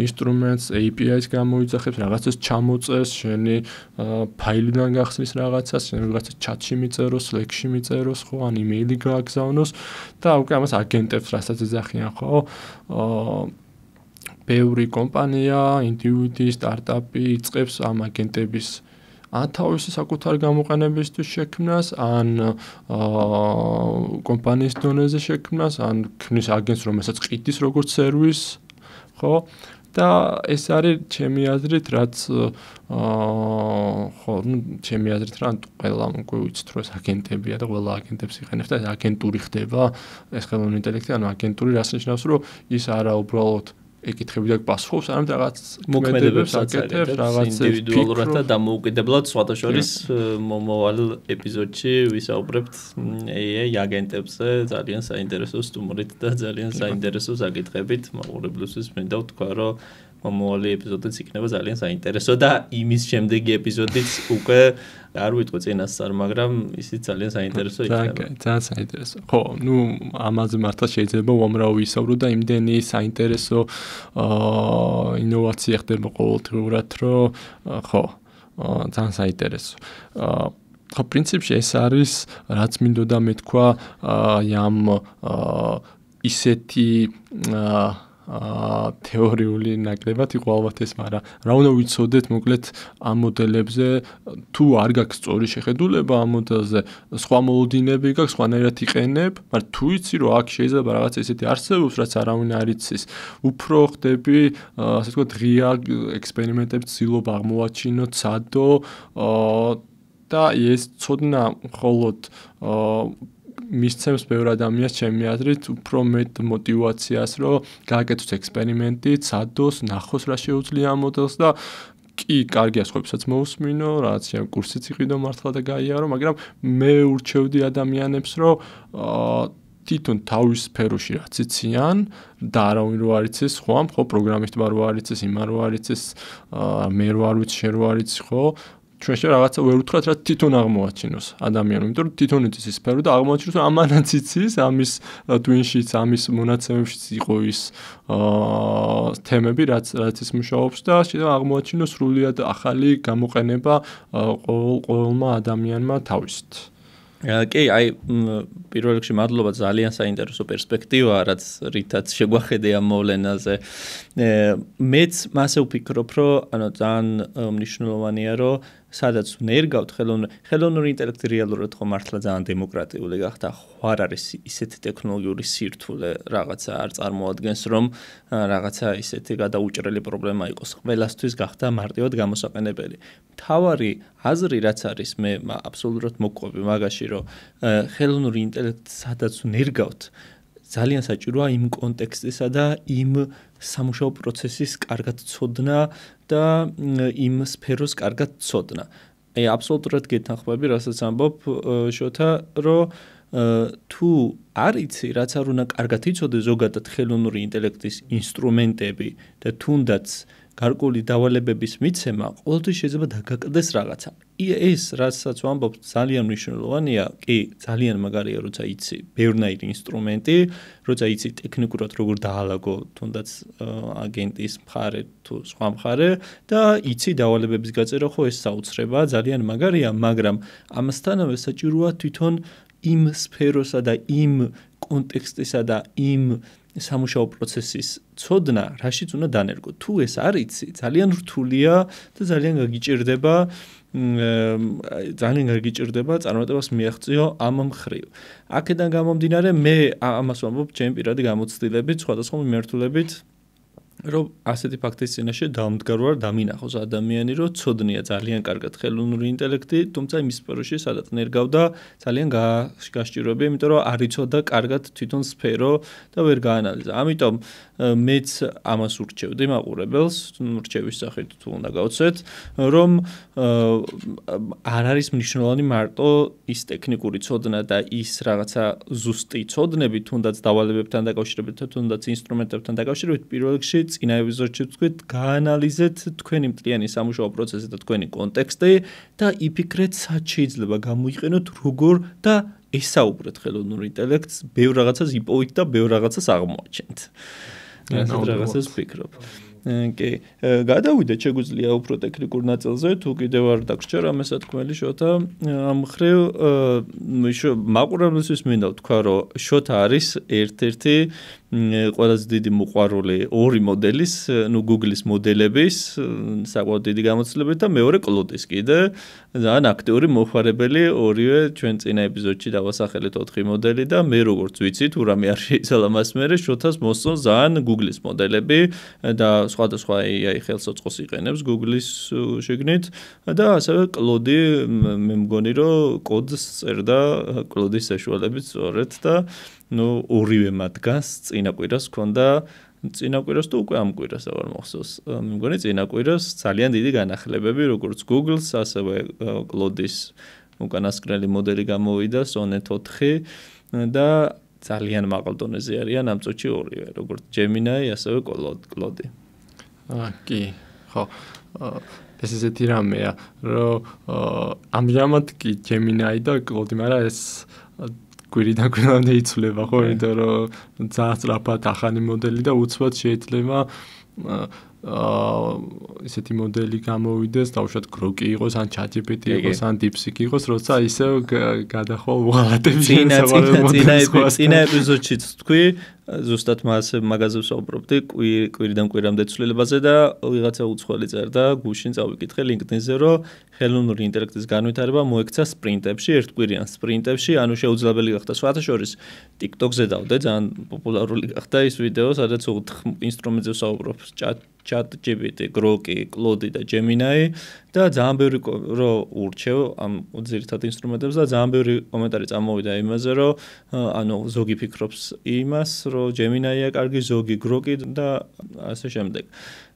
ინსტრუმენტს, API-ს გამოიძახებს, რაღაცას ჩამოწეს, შენი ფაილიდან გახსნის რაღაცას, შენ რაღაცა chat-ში მიწეროს, Slack-ში მიწეროს, ხო, ან email-ი გააგზავნოს და უკვე ამას აგენტებს რასაც ეძახიან, ხო? ბევრი კომპანია, ინდივიდი, სტარტაპი იწყებს ამ აგენტების ან თავისი საკუთარი გამოყენებისთვის შექმნას, ან კომპანიის დონეზე შექმნას, ან ქმნის აგენტს, რომელსაც ყიდის როგორც სერვისს, ხო? და ეს არის ჩემი აზრით, რაც ხო, ჩემი აზრით რა ყველა უკვე ვიცით, რომ ეს აგენტებია და ყველა აგენტებს იყენებს და ეს აგენტური ხდება, ეს ხელოვნური ინტელექტი, ანუ აგენტური რას ნიშნავს, რომ ის არა უბრალოდ ეკითხები და პასუხობს, არამედ რაღაც მოქმედებებს აკეთებს, რაღაც ინდივიდუალურად და დამოუკიდებლად სხვათა შორის მომავალ ეპიზოდში ვისაუბრებთ AI აგენტებზე ძალიან საინტერესო სტუმრით და ძალიან საინტერესო საკითხებით. მაყურებლისთვის მინდა ვთქვა, რომ მომავალი ეპიზოდიც იქნება ძალიან საინტერესო და იმის შემდეგი ეპიზოდიც უკვე არ ვიტყვი წინასწარ, მაგრამ ისიც ძალიან საინტერესო იქნება. ძალიან საინტერესო. ხო, ამაზე მართლა შეიძლება უამრავი ვისაუბრო და იმდენი საინტერესო ინოვაცია ხდება ყოველდღიურად, რომ ხო, ძალიან საინტერესო. ხო, პრინციპში ეს არის, რაც მინდოდა მეთქვა ამ ისეთი თეორიული ნაკლებად იყო ალბათ ეს, მაგრამ რა უნდა ვიცოდეთ მოკლედ ამ მოდელებზე, თუ არ გაქვს სწორი შეხედულება ამ მოდელზე, სხვა მოლოდინები გაქვს, სხვანაირად იყენებ, მაგრამ თუ იცი რომ აქ შეიძლება რაღაც ესეთი არსებობს, რაც არავინ არ იცის, უფრო ხდები, ასე ვთქვათ, ღია ექსპერიმენტებს ცდილობ აღმოვაჩინო, ცადო და ეს ცოდნა მხოლოდ მისცემს ბევრ ადამიანს ჩემი აზრით უფრო მეტ мотивაციას, რომ გააკეთოს ექსპერიმენტი, ცადოს, ნახოს რა შეუძლია ამ მოდელს და კი, კარგია სხვებსაც მოусმინო, რაღაც კურსიც იყიდო მართლა და გაიარო, მაგრამ მე ურჩევდი ადამიანებს, რომ თვითონ თავის სფეროში რაც იციან და არავინ რო არ იცის, ხო, პროგრამისტმა რო არ იცის, იმან რო არ იცის, მე რო არ ვიცი, შენ რო არ იცი, ხო? ჩვენში რაღაცა ვერ უთხრათ, რა თვითონ აღმოაჩინოს ადამიანმა, იმიტომ რომ თვითონ იცის ის სფერო და აღმოაჩინოს, რომ ამანაც იცის, ამის twin-შიც, ამის მონაცემებშიც იყო ის თემები, რაც ის მუშაობს და შეიძლება აღმოაჩინოს სრულიად ახალი გამოყენება ყოველმა ადამიანმა თავისით. კი, აი პირველ რიგში მადლობა, ძალიან საინტერესო პერსპექტივაა, რითაც შეგვახედე ამ მოვლენაზე. მეც მასე ვფიქრობ, რომ ანუ ძალიან მნიშვნელოვანია, რომ სადაც ნერგავთ ხელოვნური ინტელექტი რეალურად ხო მართლა ძალიან დემოკრატიული გახდა. ხო არ არის ისეთი ტექნოლოგიური სირთულე რაღაცა არ წარმოადგენს, რომ რაღაცა ისეთი გადაუჭრელი პრობლემა იყოს. ყველასთვის გახდა მარტივად გამოსაყენებელი. მთავარი აზრი რაც არის, მე აბსოლუტურად მოგყვები მაგაში, რომ ხელოვნური ინტელექტი სადაც ნერგავთ, ძალიან საჭიროა იმ კონტექსტისა და იმ სამუშაო პროცესის კარგად ცოდნა და იმ სფეროს კარგად ცოდნა. აი აბსოლუტურად გეთანხმები, რასაც ამბობ შოთა, რომ თუ არ იცი, რაც არ უნდა კარგად იცოდე ზოგადად ხელოვნური ინტელექტის ინსტრუმენტები და თუნდაც გარკვეული დავალებების მიცემა, ყოველთვის შეიძლება დაგაკლდეს რაღაცა. ეს რასაც ვამბობ, ძალიან მნიშვნელოვანია, კი, ძალიან მაგარია, როცა იცი ბევრნაირი ინსტრუმენტი, როცა იცი ტექნიკურად როგორ დაალაგო თუნდაც აგენტის მხარე თუ სხვა მხარე და იცი დავალებების გაწერა, ხო ეს საოცრებაა, ძალიან მაგარია, მაგრამ ამასთანავე საჭიროა თვითონ იმ სფეროსა და იმ კონტექსტისა და იმ სამუშაო პროცესის ცოდნა, რაშიც უნდა დანერგო. თუ ეს არ იცი, ძალიან რთულია და ძალიან გაგიჭირდება წარმატებას მიაღწიო ამ მხრივ. აქედან გამომდინარე, მე ამას ვამბობ ჩემი პირადი გამოცდილებით, სხვადასხვა მიმართულებით, რომ ასეთი ფაქტის წინაშე დამდგარ ვარ, დამინახოს ადამიანი, რომ ცოდნია ძალიან კარგად ხელოვნური ინტელექტი, თუმცა იმ სფეროში სადაც ნერგავდა ძალიან გასჭიროებია, იმიტომ რომ არ იცოდა კარგად თვითონ სფერო და ვერ გაანალიზა. ამიტომ მეც ამას ურჩევდი მაყურებელს, ურჩევის სახით თუ უნდა გავცეთ, რომ არ არის მნიშვნელოვანი მარტო ის ტექნიკური ცოდნა და ის რაღაცა ზუსტი ცოდნები, თუნდაც დავალებებთან დაკავშირებით, თუნდაც ინსტრუმენტებთან დაკავშირებით, პირველ რიგში წინა ეპიზოდში ვთქვით, გაანალიზეთ თქვენი მთლიანი სამუშაო პროცესი და თქვენი კონტექსტი და იფიქრეთ, სად შეიძლება გამოიყენოთ, როგორ და ესაუბრეთ ხელოვნურ ინტელექტს, ბევრ რაღაცას იპოვით და ბევრ რაღაცას აღმოაჩენთ. ასეთ რაღაცას ვფიქრობ. კი, გადავიდეთ შეგვიძლია უფრო ტექნიკურ ნაწილზე, თუ კიდევ არ დაგრჩა რამე სათქმელი შოთა, ამ მხრივ მაყურებლისთვის მინდა ვთქვა, რომ შოთა არის ერთ-ერთი ყველაზე დიდი მოყვარული ორი მოდელის, Google-ის მოდელების საკმაოდ დიდი გამოცდილებით და მეორე Claude-ის კიდე ძალიან აქტიური მოხმარებელი ორივე ჩვენ წინა ეპიზოდში დავასახელეთ 4 მოდელი და მე როგორც ვიცი თუ რამე არ შეიცვალა მას მერე შოთას მოსწონს ძალიან Google-ის მოდელები და სხვადასხვა AI ხელსაწყოს იყენებს Google-ის შეგნით და ასევე Claude მე მგონი რომ კოდს წერდა Claude-ის საშუალებით სწორედ და ორივე მათგანს წინა კვირას ჰქონდა წინა კვირას თუ უკვე ამ კვირას აღარ მახსოვს მე მგონი წინა კვირას ძალიან დიდი განახლებები როგორც Google-ს ასევე Claude-ის უკანასკნელი მოდელი გამოვიდა Sonnet 4 და ძალიან მაღალ დონეზე არიან ამ წუთში ორივე როგორც Gemini ასევე Claude. კი, ხო. ეს ისეთი რამეა, რომ ამჟამად კი Gemini და Claude, მაგრამ ეს კვირიდან კვირამდე იცვლება, ხო, იმიტომ რომ ძალიან სწრაფად ახალი მოდელი და უცბად შეიძლება ისეთი მოდელი გამოვიდეს, დაუშვათ Grok-ი იყოს, ან ChatGPT იყოს, ან DeepSeek იყოს, როცა ისევ გადახვალ უღალატებს წინა ეპიზოდშიც თქვი, ზუსტად მაგაზე ვსაუბრობდი, კვირიდან კვირამდე ცვლილებაზე და ვიღაცა უცხოელი წერდა, გუშინ წავიკითხე LinkedIn-ზე, რომ ხელოვნური ინტელექტის განვითარება მოექცა სპრინტებში, ერთკვირიან სპრინტებში, ანუ შეუძლებელი გახდა სხვათა შორის TikTok-ზე დავდე, ძალიან პოპულარული გახდა ის ვიდეო, სადაც ინსტრუმენტზე ვსაუბრობს ChatGPT, Grok-ი, Claude და Gemini და ძალიან ბევრი რომ ურჩევ ამ ძირითად ინსტრუმენტებს და ძალიან ბევრი კომენტარი წამოვიდა იმაზე, რომ ანუ ზოგი ფიქრობს იმას, რომ Gemini-ია კარგი, ზოგი Grok-ი და ასე შემდეგ.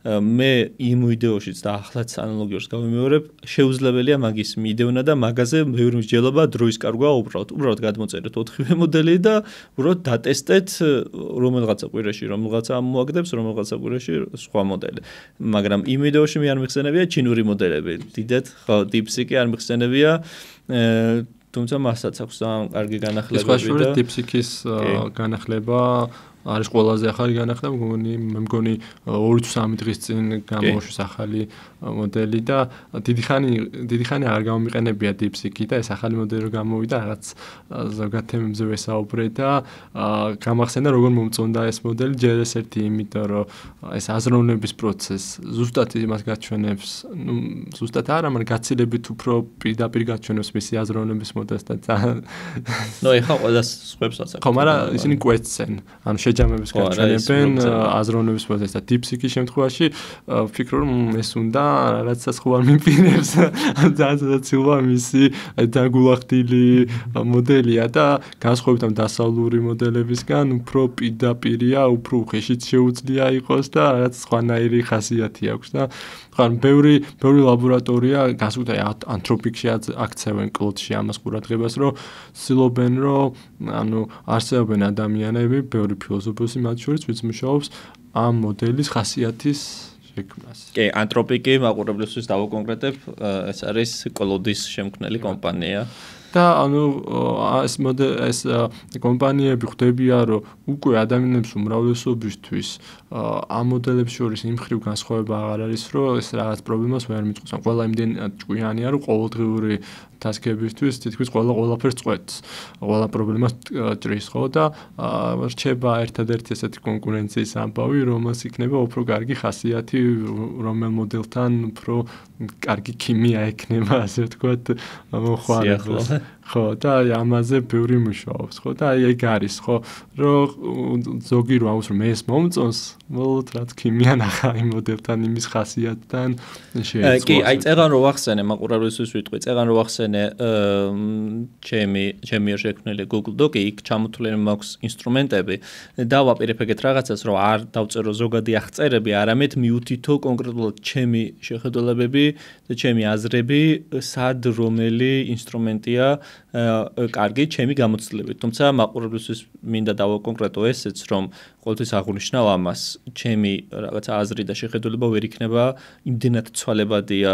მე იმ ვიდეოშიც და ახლაც ანალოგიურს გავიმეორებ, შეუძლებელია მაგის მიდევნა და მაგაზე ბევრი მსჯელობა დროის კარგვა უბრალოდ გადმოწერეთ 4 მოდელი და უბრალოდ დატესტეთ რომელღაცა კვირაში რომელღაცა მოაგდებს, რომელღაცა კვირაში სხვა მოდელი. მაგრამ იმ ვიდეოში მე არ მიხსენებია ჩინური მოდელები. დიდად ხო DeepSeek-ი არ მიხსენებია თუმცა მასაც აქვს ძალიან კარგი განახლებები და DeepSeek-ის განახლება არის ყველაზე ახალი განახლება, მე მგონი 2-3 დღის წინ გამოუშვის ახალი მოდელი და დიდი ხანი არ გამომიყენებია DeepSeek-ი და ეს ახალი მოდელი რო გამოვიდა, რაღაც ზოგადად თემებზე ვესაუბრე და გამახსენდა როგორ მომწონდა ეს მოდელი ჯერ ერთი იმიტომ რომ ეს აზროვნების პროცესს ზუსტად იმას გაჩვენებს, ზუსტად არა, მაგრამ გაცილებით უფრო პირდაპირ გაჩვენებს მისი აზროვნების მოდელს და ეხა ყველა სხვებსაც ხო, მაგრამ ისინი კვეთცენ, ანუ შეჯამების გაჩვენებენ აზროვნების პროცესს და DeepSeek-ის შემთხვევაში ვფიქრობ რომ ეს უნდა რაღაცა სხვა მიპირებს ძალიან ცილვა მისი დაგულახდილი მოდელია და განსხვავებით ამ დასავლური მოდელებისგან უფრო პირდაპირია, უფრო უხეშიც შეუძლია იყოს და რაღაც სხვანაირი ხასიათი აქვს და ხან ბევრი ლაბორატორია განსაკუთრებით ანთროპიკში აქცევენ Claude-ში ამას ყურადღებას, რომ ცდილობენ რომ ანუ არსებობენ ადამიანები, ბევრი ფილოსოფოსი მათ შორის, ვინც მუშაობს ამ მოდელის ხასიათის შექმნას. კი, ანთროპიკი მაყურებლისთვის დავაკონკრეტებ, ეს არის Claude-ის შემქმნელი კომპანია. და ანუ ეს კომპანიები ხვდებიან, რომ უკვე ადამიანებს უმრავლესობისთვის ამ მოდელებს შორის იმ ხრივ განსხვავება აღარ არის, რომ ეს რაღაც პრობლემას ვერ მიწყობს. ყველა იმდენ ჭკვიანია, რომ ყოველდღიური ტასკებისთვის თითქმის ყველაფერს წყვეტს. ყველა პრობლემას ჭრის, ხო და რჩება ერთადერთი ესეთი კონკურენციის ამბავი, რომელს იქნება უფრო კარგი ხასიათი, რომელ მოდელთან უფრო კარგი ქიმია ექნება, ასე ვთქვათ, მოხმარებელს. ხო და ამაზე ბევრი მუშაობს, ხო და ეგ არის, ხო, რომ ზოგი რომ აუს რომ ეს მომწონს, მოლოთ რაც ქიმია ნახა იმ მოდელთან იმის ხასიათთან შეეცვალოს. კი, აი წეგან რო ვახსენე, მაყურებლისთვის ვიტყვი, წეგან რო ვახსენე ჩემი შექმნილი Google Doc-ი, იქ ჩამოთვლილი მაქვს ინსტრუმენტები და ვაპირებ ეგეთ რაღაცას, რომ არ დავწერო ზოგადი აღწერები, არამედ მივუთითო კონკრეტულად ჩემი შეხედულებები და ჩემი აზრები, სად რომელი ინსტრუმენტია კარგი ჩემი გამოცდილებით. თუმცა მაყურებლისთვის მინდა დავაკონკრეტო ესეც, რომ ყოველთვის აღვნიშნავ ამას, ჩემი რაღაცა აზრი და შეხედულება ვერ იქნება იმდენად ცვალებადია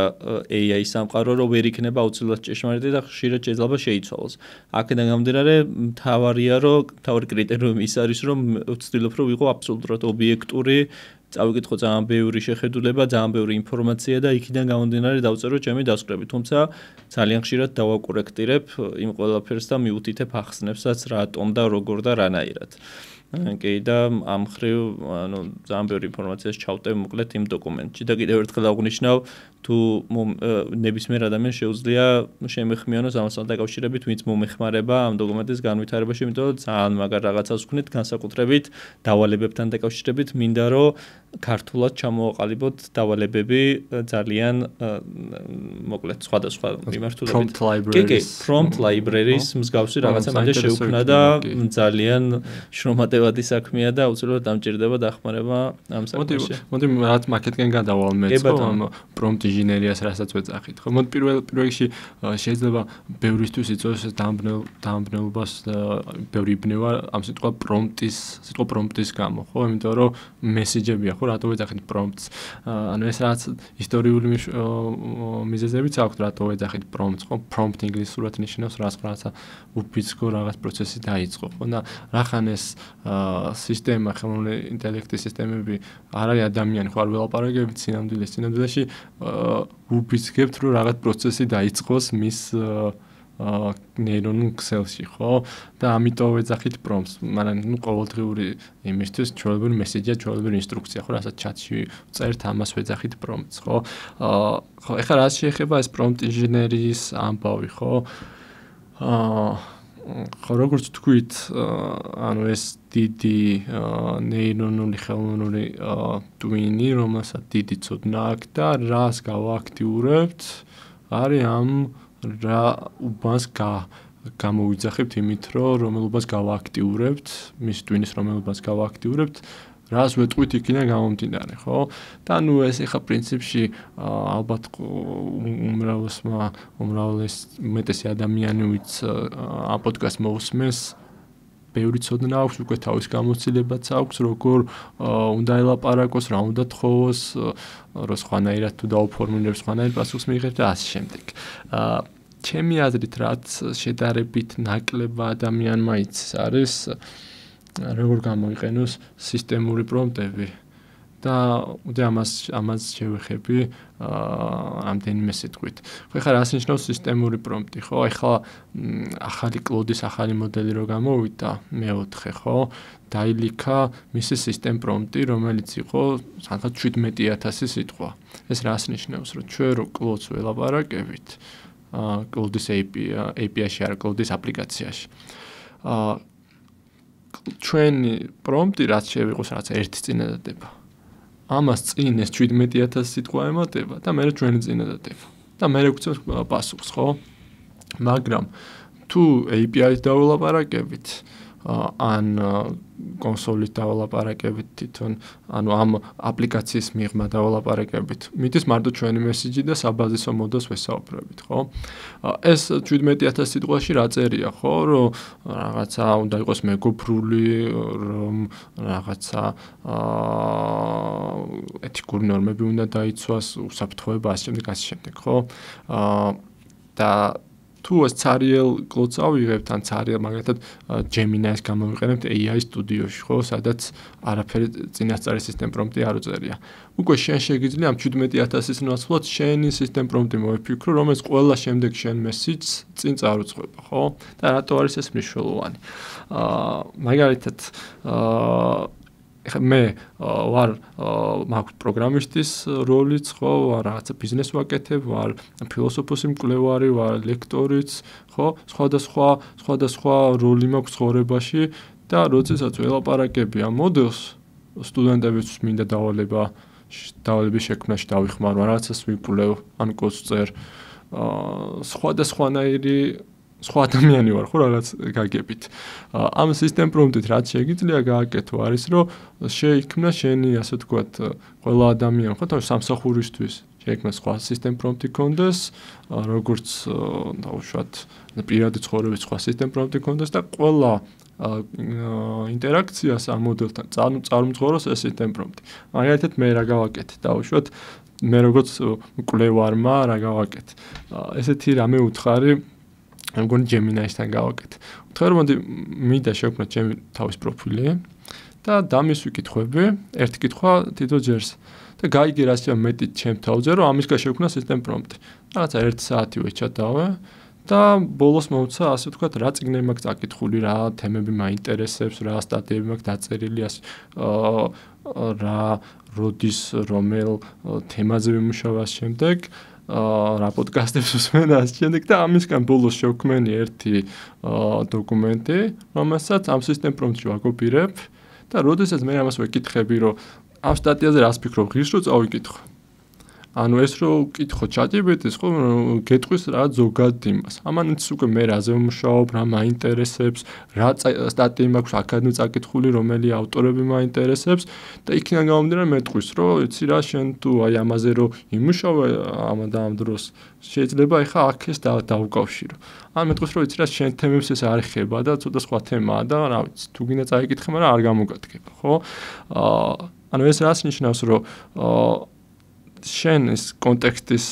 AI სამყარო, რომ ვერ იქნება აუცილებლად ჭეშმარიტი და ხშირად შეიძლება შეიცვალოს. აქედან გამომდინარე, მთავარი კრიტერიუმი ის არის, რომ ვცდილობ, რომ ვიყო აბსოლუტურად ობიექტური, წავიკითხო ძალიან ბევრი შეხედულება, ძალიან ბევრი ინფორმაცია და იქიდან გამომდინარე დავწერო ჩემი დასკვნები. თუმცა ძალიან ხშირად დავაკორექტირებ იმ ყველაფერს და მივუთითებ ახსნებსაც, რატომ და როგორ და რანაირად. კი და ამ მხრივ ანუ ძალიან ბევრი ინფორმაციას ჩავტევ მოკლედ იმ დოკუმენტში და კიდევ ერთხელ აღნიშნავ თუ ნებისმიერ ადამიანს შეუძლია შემეხმიანოს ამასთან დაკავშირებით ვინც მომეხმარება ამ დოკუმენტის განვითარებაში, იმიტომ რომ ძალიან მაგარ რაღაცას ვქნით განსაკუთრებით დავალებებთან დაკავშირებით, მინდა რომ ქართულად ჩამოაყალიბოთ დავალებები ძალიან მოკლედ სხვადასხვა მიმართულებით. კი, prompt library-ის მსგავსი რაღაცა მანდ შევქმნა და ძალიან შრომატევადი საქმეა და აუცილებლად დამჭირდება დახმარება ამ საქმეში. მოდი რაც მაკეტკენ გადავალ მეც ხო prompt ინჟინერიას რასაც ვეძახით ხო. მოდი პირველ რიგში შეიძლება ბევრისთვის იწვევს დამბნელობას ბევრი იბნევა ამ სიტყვა prompt-ის გამო ხო, იმიტომ რომ მესიჯებია ხო რატო ვეძახით prompts. ანუ ეს რაც ისტორიული მიზეზებიც აქვს რატო ვეძახით prompts ხო. prompt ინგლისურად ნიშნავს რაღაცა უფიცქო რაღაც პროცესი დაიწყო ხო და რახან ეს სისტემა ხელოვნური ინტელექტის სისტემები არ არის ადამიანი ხო არ ველაპარაკებით სინამდვილეში უფიცქებთ რომ რაღაც პროცესი დაიწყოს მის ნეირონულ ქსელში ხო და ამიტომ ვეძახით prompts. მაგრამ ნუ ყოველდღიური იმისთვის ჩვეულებრივი მესეჯია, ჩვეულებრივი ინსტრუქცია ხო რასაც ჩატში წერთ ამას ვეძახით prompts ხო. ხო ეხლა რაც შეეხება ეს prompt ინჟინერიის ამბავი ხო ხო როგორც თქვით ანუ ეს დიდი ნეირონული ხელოვნური ტვინი რომელსაც დიდი ცოდნა აქვს და რას გავაქტიურებთ არის ამ რა უბანს გამოვიძახებთ იმით რომ რომელობას გავაქტიურებთ მის ტვინის რომელობას გავაქტიურებთ რას ვეტყვით იქიდან გამომდინარე ხო და ნუ ეს ეხა პრინციპში ალბათ უმრავლესი ადამიანი ვიც ამ პოდკასტს მოусმენს ბევრი ცოდნა აქვს უკვე თავის გამოცდილებაც აქვს როგორ უნდა ელაპარაკოს რა უნდა თხოვოს რომ სხვანაირად თუ დაუფორმულებს სხვანაირ პასუხს მიიღებს და ასე შემდეგ ჩემი აზრით რაც შედარებით ნაკლებად ადამიანმა იცის არის როგორ გამოიყენოს სისტემური პრომპტები და ამას შევეხები ამდენიმე სიტყვით. ხო ეხლა რას ნიშნავს სისტემური პრომპტი ხო? ეხლა ახალი კლოდის ახალი მოდელი რო გამოვიდა მე-4 ხო? დაილიქა მისი სისტემ პრომპტი რომელიც იყო სანთად 17000 სიტყვა. ეს რას ნიშნავს რომ ჩვენ რო კლოდს ველაპარაკებით კლოდის API-ში არა კლოდის აპლიკაციაში ჩვენი პრომპტი რაც შევიყოს რაც ერთი წინადადება. ამას წინ ეს 17000 სიტყვა ემატება და მე ჩვენი წინადადება. და მე გვწევს პასუხს, ხო? მაგრამ თუ API-ს დაველაპარაკებით, ან კონსოლით დაველაპარაკებით თვითონ, ანუ ამ აპლიკაციის მიღმა დაველაპარაკებით, მიდის მარტო ჩვენი მესიჯი და საბაზისო მოდელს ვესაუბრებით, ხო? ეს 17000 სიტყვაში რა წერია, ხო, რომ რაღაცა უნდა იყოს მეგობრული, რომ რაღაცა ეთიკური ნორმები უნდა დაიცვას, უსაფრთხოება ასე შემდეგ, ხო? და თუ ეს ცარიელ კლოდს ავიღებთ, ან ცარიელ მაგალითად Gemini-ს გამოვიყენებთ AI სტუდიოში, ხო, სადაც არაფერი წინასწარი სისტემ პრომპტი არ უწერია. უკვე შენ შეგიძლია ამ 17000-ის ნაცვლად შენი სისტემ პრომპტი მოიფიქრო, რომელიც ყველა შემდეგ შენ მესიჯს წინ წარუძღვება, ხო? და რატო არის ეს მნიშვნელოვანი? მაგალითად მე ვარ მაქვს პროგრამისტის როლიც, ხო, ვარ რაღაცა ბიზნეს ვაკეთებ, ვარ ფილოსოფოსი მკვლევარი, ვარ ლექტორიც, ხო, სხვადასხვა როლი მაქვს ცხოვრებაში და როდესაც ველაპარაკები ამ მოდელს, სტუდენტებისთვის მინდა დავალების შექმნაში დავიხმარო, რაღაცას ვიკვლევ, ან კოდს წერ, სხვა ადამიანი ვარ ხო რაღაც გაგებით. ამ სისტემ პრომპტით რაც შეგიძლია გააკეთო არის რომ შეიქმნა შენი ასე ვთქვათ ყველა ადამიანი ხო თავის სამსახურისთვის შეიქმნა სხვა სისტემ პრომპტი კონდეს როგორც დაუშვათ პირადი ცხოვრების სხვა სისტემ პრომპტი კონდეს და ყველა ინტერაქციას ამ მოდელთან წარმოგწოროს ეს სისტემ პრომპტი. მაგალითად მე რა გავაკეთე დაუშვათ მე როგორც მკვლევარმა რა გავაკეთე. ესეთი რამე უთხარი მგონი Gemini-სთან გავაკეთე. ვთქვი რომ მინდა შევქმნათ ჩემი თავის პროფილი და დამის ვიკითხვები, ერთი კითხვა თითო ჯერს და გაიგე რასია მეტი ჩემ თავზე რომ ამის გაშევქნა სისტემ პრომპტი. რაღაცა 1 საათი ვეჩატავე და ბოლოს მოვცა ასე ვთქვათ, რა წიგნები მაქვს წაკითხული, რა თემები მაინტერესებს, რა სტატიები მაქვს დაწერილი, რა როდის რომელ თემაზე ვიმუშავა შემდეგ, რა პოდკასტებს ვსმენ და ასე შემდეგ და ამისგან ბოლოს შევქმენი ერთი დოკუმენტი, რომელსაც ამ სისტემ პრომპტში ვაკოპირებ და როდესაც მე ამას ვეკითხები, რომ ამ სტატიაზე რას ფიქრობ, ღირს რო წავიკითხო. ანუ ეს რო ვკითხო ChatGPT-ს, ხო, გეტყვის რა ზოგად იმას. ამანაც უკვე მე რაზე ვმუშაობ, რა მაინტერესებს, რა სტატიები მაქვს აქადმე წაკითხული, რომელი ავტორები მაინტერესებს და იქიდან გამომდინარე მეტყვის, რომ იცი რა, შენ თუ აი ამაზე რო იმუშავე ამ და ამ დროს შეიძლება ეხა აქ ეს დავუკავშირო. ან მეტყვის, რომ იცი რა, შენ თემებს ეს არ ეხება და ცოტა სხვა თემაა და რა ვიცი, თუ გინდა წაიკითხე, მაგრამ არ გამოგადგება, ხო? ანუ ეს რას ნიშნავს, რომ შენ ეს კონტექსტის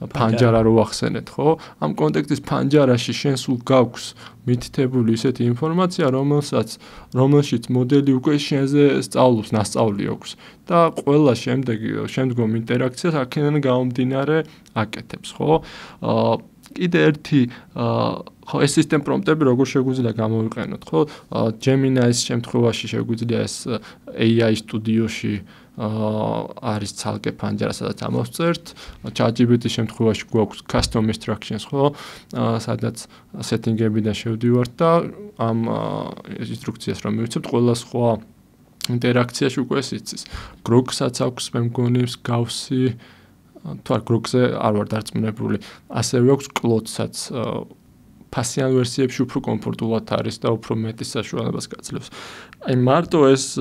ფანჯარა რო ახსენეთ, ხო? ამ კონტექსტის ფანჯარაში შენ სულ გაქვს მითითებული ისეთი ინფორმაცია, რომელშიც მოდელი უკვე შენზე სწავლობს, მასწავლი აქვს და ყველა შემდგომ ინტერაქციას აქედან გამომდინარე აკეთებს, ხო? კიდე ერთი ხო ეს სისტემ პრომპტები როგორ შეგვიძლია გამოვიყენოთ, ხო? Gemini-ის შემთხვევაში შეგვიძლია ეს AI სტუდიოში არის ცალკე ფანჯარა, სადაც ამოვწერთ. ChatGPT-ის შემთხვევაში გვაქვს custom instructions, ხო? სადაც setting-ებიდან შევდივართ და ამ ინსტრუქციას რომ მივიცემთ, ყველა სხვა ინტერაქციაში უკვე ეს იცის. Grok-საც აქვს მე მგონი მსგავსი თუ არ Grok-ზე არ ვარ დარწმუნებული. ასევე აქვს Claude-საც ფასიან ვერსიებში უფრო კომფორტულად არის და უფრო მეტი საშუალებას გაძლევს. აი მარტო ეს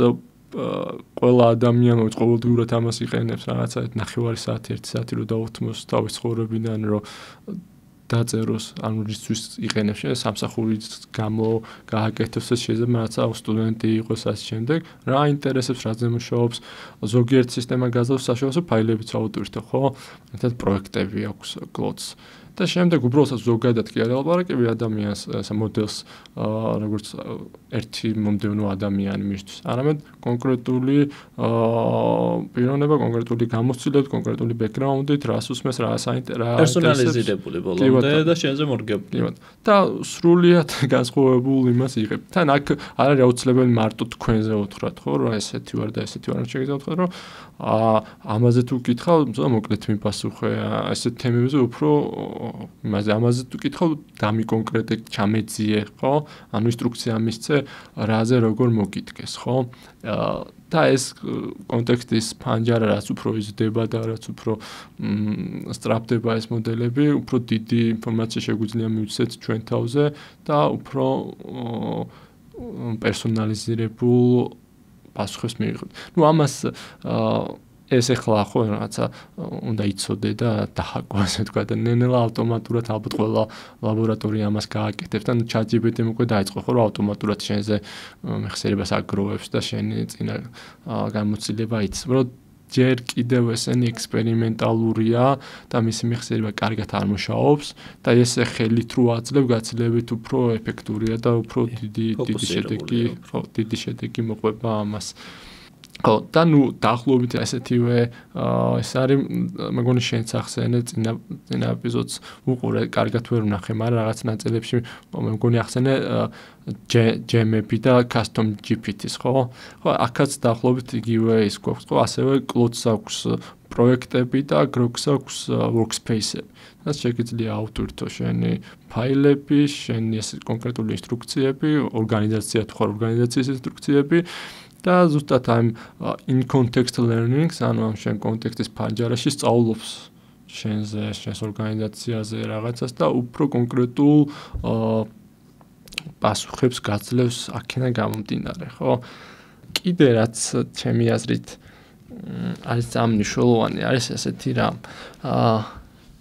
ყველა ადამიანი ყოველდღურად ამას იყენებს რაღაცა 9 საათი 1 საათი რო დაუთმოს თავის ცხოვრებიდან რომ დაწეროს ანუ რისთვის იყენებს შენ სამსახურის გამო გააკეთოს ეს შეიძლება რაღაცა სტუდენტი იყოს ასე შემდეგ რა ინტერესებს რაზე მუშაობს ზოგიერთ სისტემა გაზავს საშუალებას ფაილებიც აუტვირთო ხო ერთად პროექტები აქვს Claude-ს და შემდეგ უბრალოდ ზოგადად კი არ ელაპარაკები ადამიანს ეს მოდელს როგორც ერთი მომდევნო ადამიანი მისთვის არამედ კონკრეტული პიროვნება კონკრეტული გამოცდილებით კონკრეტული ბექგრაუნდით რას უსმენს რა პერსონალიზირებული ბოლომდე და შენზე მორგებული და სრულიად განსხვავებულ იმას იღებ თან აქ არ არის აუცილებელი მარტო თქვენზე უთხრათ ხო რომ ესეთი ვარ და ესეთი ვარ შეგიძლია უთხრათ რომ ამაზე თუ გითხავ მოკლედ მიპასუხე ესეთ თემებზე უფრო ამაზე თუ გითხავ დამიკონკრეტე ჩამეძიე ხო ანუ ინსტრუქცია მისცე რაზე როგორ მოგიდგეს ხო და ეს კონტექსტის ფანჯარა რაც უფრო იზრდება და რაც უფრო სწრაფდება ეს მოდელები უფრო დიდი ინფორმაცია შეგვიძლია მივცეთ ჩვენ თავზე და უფრო პერსონალიზირებულ პასუხებს მივიღოთ. ნუ ამას ეს ახლა ხო რაღაცა უნდა იცოდე და დაჰაკვა ასე თქვა და ნენელა ავტომატურად ალბათ ყველა ლაბორატორია ამას გააკეთებს და ChatGPT-მ უკვე დაიწყო ხო რომ ავტომატურად შენზე მეხსიერებას აგროვებს და შენი წინა გამოცდილება იცის. რომ ჯერ კიდევ ესენი ექსპერიმენტალურია და მისი მეხსიერება კარგად არ მუშაობს და ესე ხელით რო აძლევ გაცილებით უფრო ეფექტურია და უფრო დიდი შედეგი მოყვება ამას. ხო და ნუ დაახლოებით ესეთივე ეს არის მეგონი შენც ახსენე წინა ეპიზოდს უყურე კარგად ვერ ვნახე მაგრამ რაღაც ნაწილებში მეგონი ახსენე Gem-ები და custom GPT-ს ხო აქაც დაახლოებით იგივე ის გვაქვს ხო ასევე Claude-ს აქვს პროექტები და Grok-ს აქვს workspace-ები და შეგიძლია ავტვირთო შენი ფაილები შენი ეს კონკრეტული ინსტრუქციები ორგანიზაცია თუ ხარ ორგანიზაციის ინსტრუქციები და ზუსტად ამ in context learning-ს, ანუ ამ შენ კონტექსტის ფანჯარაში სწავლობს შენს ორგანიზაციაზე რაღაცას და უფრო კონკრეტულ პასუხებს გაძლევს აქედან გამომდინარე, ხო? კიდე რაც ჩემი აზრით არის სამნიშნულოვანი, არის ესეთი რამ.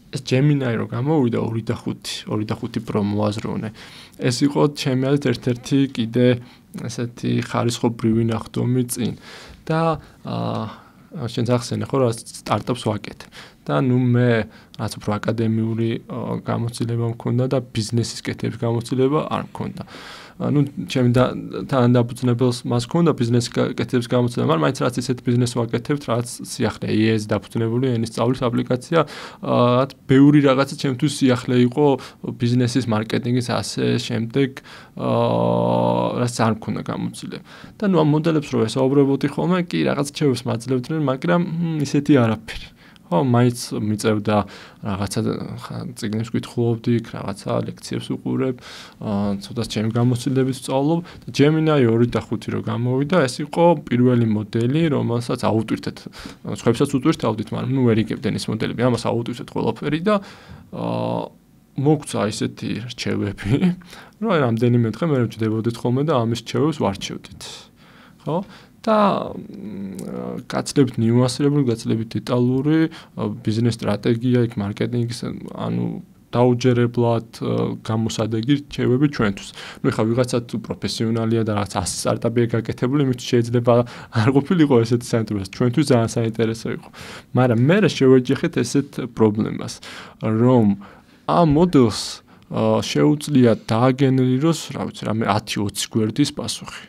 ეს Gemini რო გამოვიდა 2.5 Pro მოაზროვნე. ეს იყო ჩემი აზრით ერთ-ერთი კიდე ესეთი ხარისხობრივი ნახტომი წინ და შენ ახსენე ხო რა სტარტაპს ვაკეთებ და ნუ მე რაც უფრო აკადემიური გამოცდილება მქონდა და ბიზნესის კეთების გამოცდილება არ მქონდა. ნუ ჩემი თან დაფუძნებელს მას ჰქონდა ბიზნესის კეთების გამოცდილება, მაგრამ მაინც რაც ისეთ ბიზნესს ვაკეთებთ, რაც სიახლე ES დაფუძნებული ენის სწავლის აპლიკაცია, რაც ბევრი რაღაცა ჩემთვის სიახლე იყო ბიზნესის მარკეტინგის ასე შემდეგ, რაც არ მქონდა გამოცდილება. და ნუ ამ მოდელებს რო ესაუბრებოდი ხოლმე, კი რაღაც ჩემს მაძლევდნენ, მაგრამ ისეთი არაფერი. ხო, მაინც მიწევდა რაღაცა წიგნებს ვკითხულობდი, რაღაცა ლექციებს ვუყურებ, ცოტა ჩემი გამოცდილებით ვსწავლობ და Gemini 2 და 5 რო გამოვიდა, ეს იყო პირველი მოდელი, რომელსაც აუტვირთეთ. სხვებსაც უტვირთავდით, მაგრამ ნუ ვერ იგებდნენ ეს მოდელები, ამას აუტვირთეთ ყველაფერი და მოგცა ისეთი რჩევები, რომ რამდენიმე დღე მე ვჭდებოდით ხოლმე და ამის რჩევებს ვარჩევდით. ხო? და გაცლებით ნიუანსირებული, გაცლებით დეტალური ბიზნეს სტრატეგია, იქ მარკეტინგის, ანუ დაუჯერებლად გამოსადეგი რჩევები ჩვენთვის. ნუ ეხლა ვიღაცა თუ პროფესიონალია და რაღაც 100 სტარტაპია გაკეთებული, იმით შეიძლება არ ყოფილიყო ესეთი საინტერესო, ჩვენთვის ძალიან საინტერესო იყო. მაგრამ მე შევეჯახეთ ესეთ პრობლემას, რომ ამ მოდელს შეუძლია დააგენერიროს, რა ვიცი, რამე 10-20 გვერდის პასუხი.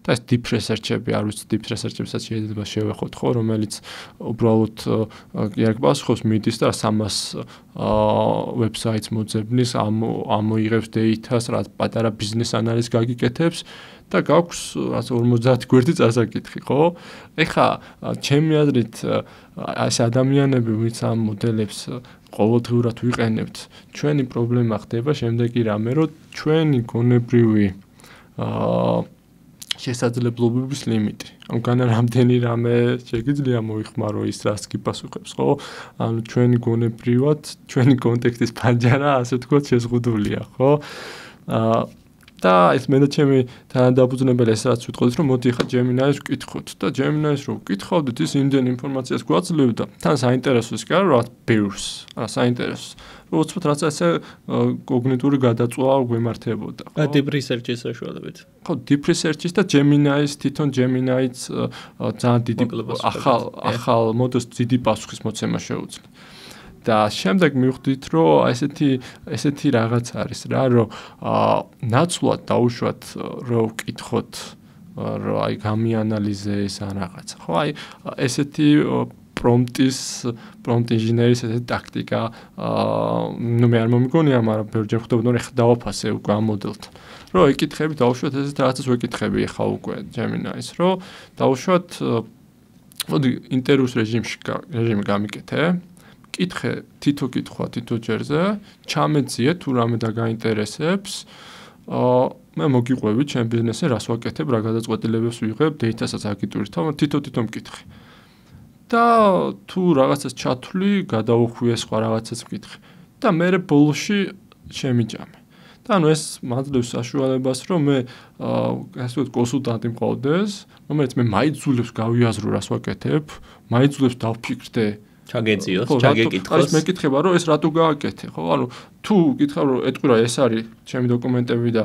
და ეს deep research-ები, არ ვიცი, deep research-ებსაც შეიძლება შევეხოთ, ხო, რომელიც უბრალოდ კი არ გასახოს მიდის და 300 ვებსაიტს მოძებნის, ამოიღებს data-ს, რაც პატარა ბიზნეს ანალიზს გაგიკეთებს და გაქვს რაც 50 გვერდი წასაკითხი, ხო? ეხლა ჩემი აზრით ეს ადამიანები, ვინც ამ მოდელებს ყოველდღიურად ვიყენებთ, ჩვენი პრობლემა ხდება შემდეგი რამე, რომ ჩვენი გონებრივი შესაძლებლობების ლიმიტი. ამგან რამდენი რამე შეგიძლია მოიხმარო ის რაც გიპასუხებს, ხო? ანუ ჩვენი გონებრივად, ჩვენი კონტექსტის პანჯარა, ასე ვთქვათ, შეზღუდულია, ხო? და ეს მე და ჩემი თანადამფუძნებელი ეს რაც ვიტყოდით, რომ მოდი ხა Gemini-ს ვკითხოთ და Gemini-ს რო ვკითხავდით, ის იმდენ ინფორმაციას გვაძლევდა, თან საინტერესოს კი არა, რა ბევრს, საინტერესოს. უცბად რაც ასე კოგნიტური გადაწვა გვემართებოდა. ხო? Deep research-ის საშუალებით. ხო, deep research-ის და Gemini-ს, თვითონ Gemini-ს ძალიან დიდი ახალ მოდელს დიდი პასუხის მოცემა შეუძლია. და შემდეგ მივხვდით, რომ ესეთი რაღაც არის რა, რომ ნაცვლად დაუშვათ, რომ ვკითხოთ, რომ აი გამიანალიზეს ან რაღაცა. ხო, აი ესეთი prompt engineering-ის ესეთი ტაქტიკა, ნუ მე არ მომიგონია, მაგრამ ბევრჯერ ხვდებოდი, რომ ეხლა დავაფასე უკვე ამ მოდელთან. რომ ეკითხები, დაუშვათ ესეთ რაღაცას ვეკითხები ეხლა უკვე Gemini-ს, რომ დაუშვათ, მოდი ინტერვიუს რეჟიმი გამიკეთე. კითხე თითო კითხვა თითო ჯერზე, ჩამეძიე თუ რამე დაგაინტერესებს, მე მოგიყვევი ჩემ ბიზნესზე რას ვაკეთებ, რა გადაწყვეტილებებს ვიღებ, data-საც აგიტვირთავ, თითო მკითხე. და თუ რაღაცას ჩათვლი, გადავუხვიე სხვა რაღაცას მკითხე. და მე ბოლოში შემიჯამე. და ანუ ეს მაძლევს საშუალებას, რომ მე ასე ვთქვათ, კონსულტანტი მყავდეს, რომელიც მე მაიძულებს გავიაზრო რას ვაკეთებ, მაიძულებს დავფიქრდე ჩაგეძიოს, ჩაგეკითხოს. ეს მეკითხება, რომ ეს რატო გააკეთე, ხო? ანუ თუ გითხრა, რომ ეტყვი, ეს არის ჩემი დოკუმენტები და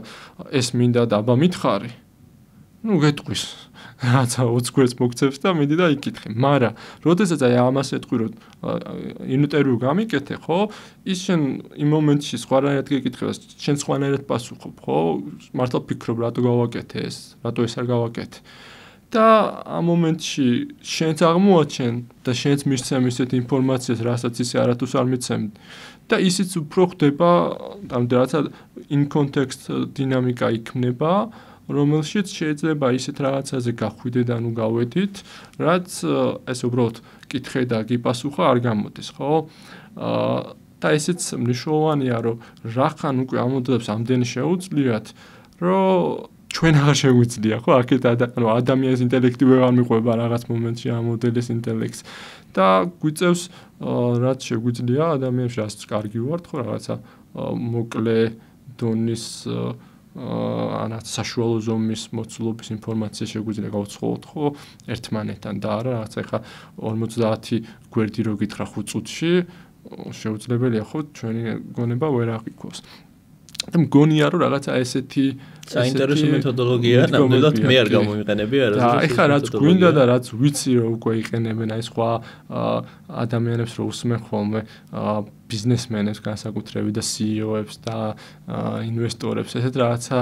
ეს მინდა და აბა მითხარი. ნუ გეტყვის. რაცა 20 გვერდს მოგცემს და მიდი და იკითხე. მაგრამ, როდესაც აი ამას ეტყვი, რომ ინტერვიუ გამიკეთე, ხო? ის შენ იმ მომენტში სხვანაირად გეკითხებას, შენ სხვანაირად პასუხობ, ხო? მართლა ფიქრობ, რატო გავაკეთე ეს, რატო ეს არ გავაკეთე. და ამ მომენტში შენც აღმოაჩენ და შენც მისცემ ისეთ ინფორმაციას, რასაც ისე არათუს არ მიცემ და ისიც უფრო ხდება, ანუ რაცა in context დინამიკა იქნება, რომელშიც შეიძლება ისეთ რაღაცაზე გახვიდე და ნუ გავედით, რაც ეს უბრალოდ კითხე და გიპასუხა არ გამოდის, ხო? და ესეც მნიშვნელოვანია, რომ რახან უკვე ამ მოდელებს ამდენი შეუძლიათ, რომ ჩვენ აღარ შეგვიძლია, ხო? აქეთ ანუ ადამიანის ინტელექტი ვეღარ მიყვება რაღაც მომენტში ამ მოდელის ინტელექტს და გვიწევს რაც შეგვიძლია ადამიანს რაც კარგი ვართ, ხო, რაღაცა მოკლე დონის ანაც საშუალო ზომის მოცულობის ინფორმაცია შეგვიძლია გავცხოვოთ, ხო, ერთმანეთთან და არა რაღაცა ეხა 50 გვერდი რო გითხრა 5 წუთში შეუძლებელია, ხო, ჩვენი გონება ვერ აღიქვას. და მგონია რომ რაღაცა ესეთი საინტერესო მეთოდოლოგია, ნამდვილად მე არ გამომიყენები არა. და ეხლა რაც გვინდა და რაც ვიცი რომ უკვე იყენებენ აი სხვა ადამიანებს რო უსმენ ხოლმე ბიზნესმენებს განსაკუთრებით და CEO-ებს და ინვესტორებს ესეთ რაღაცა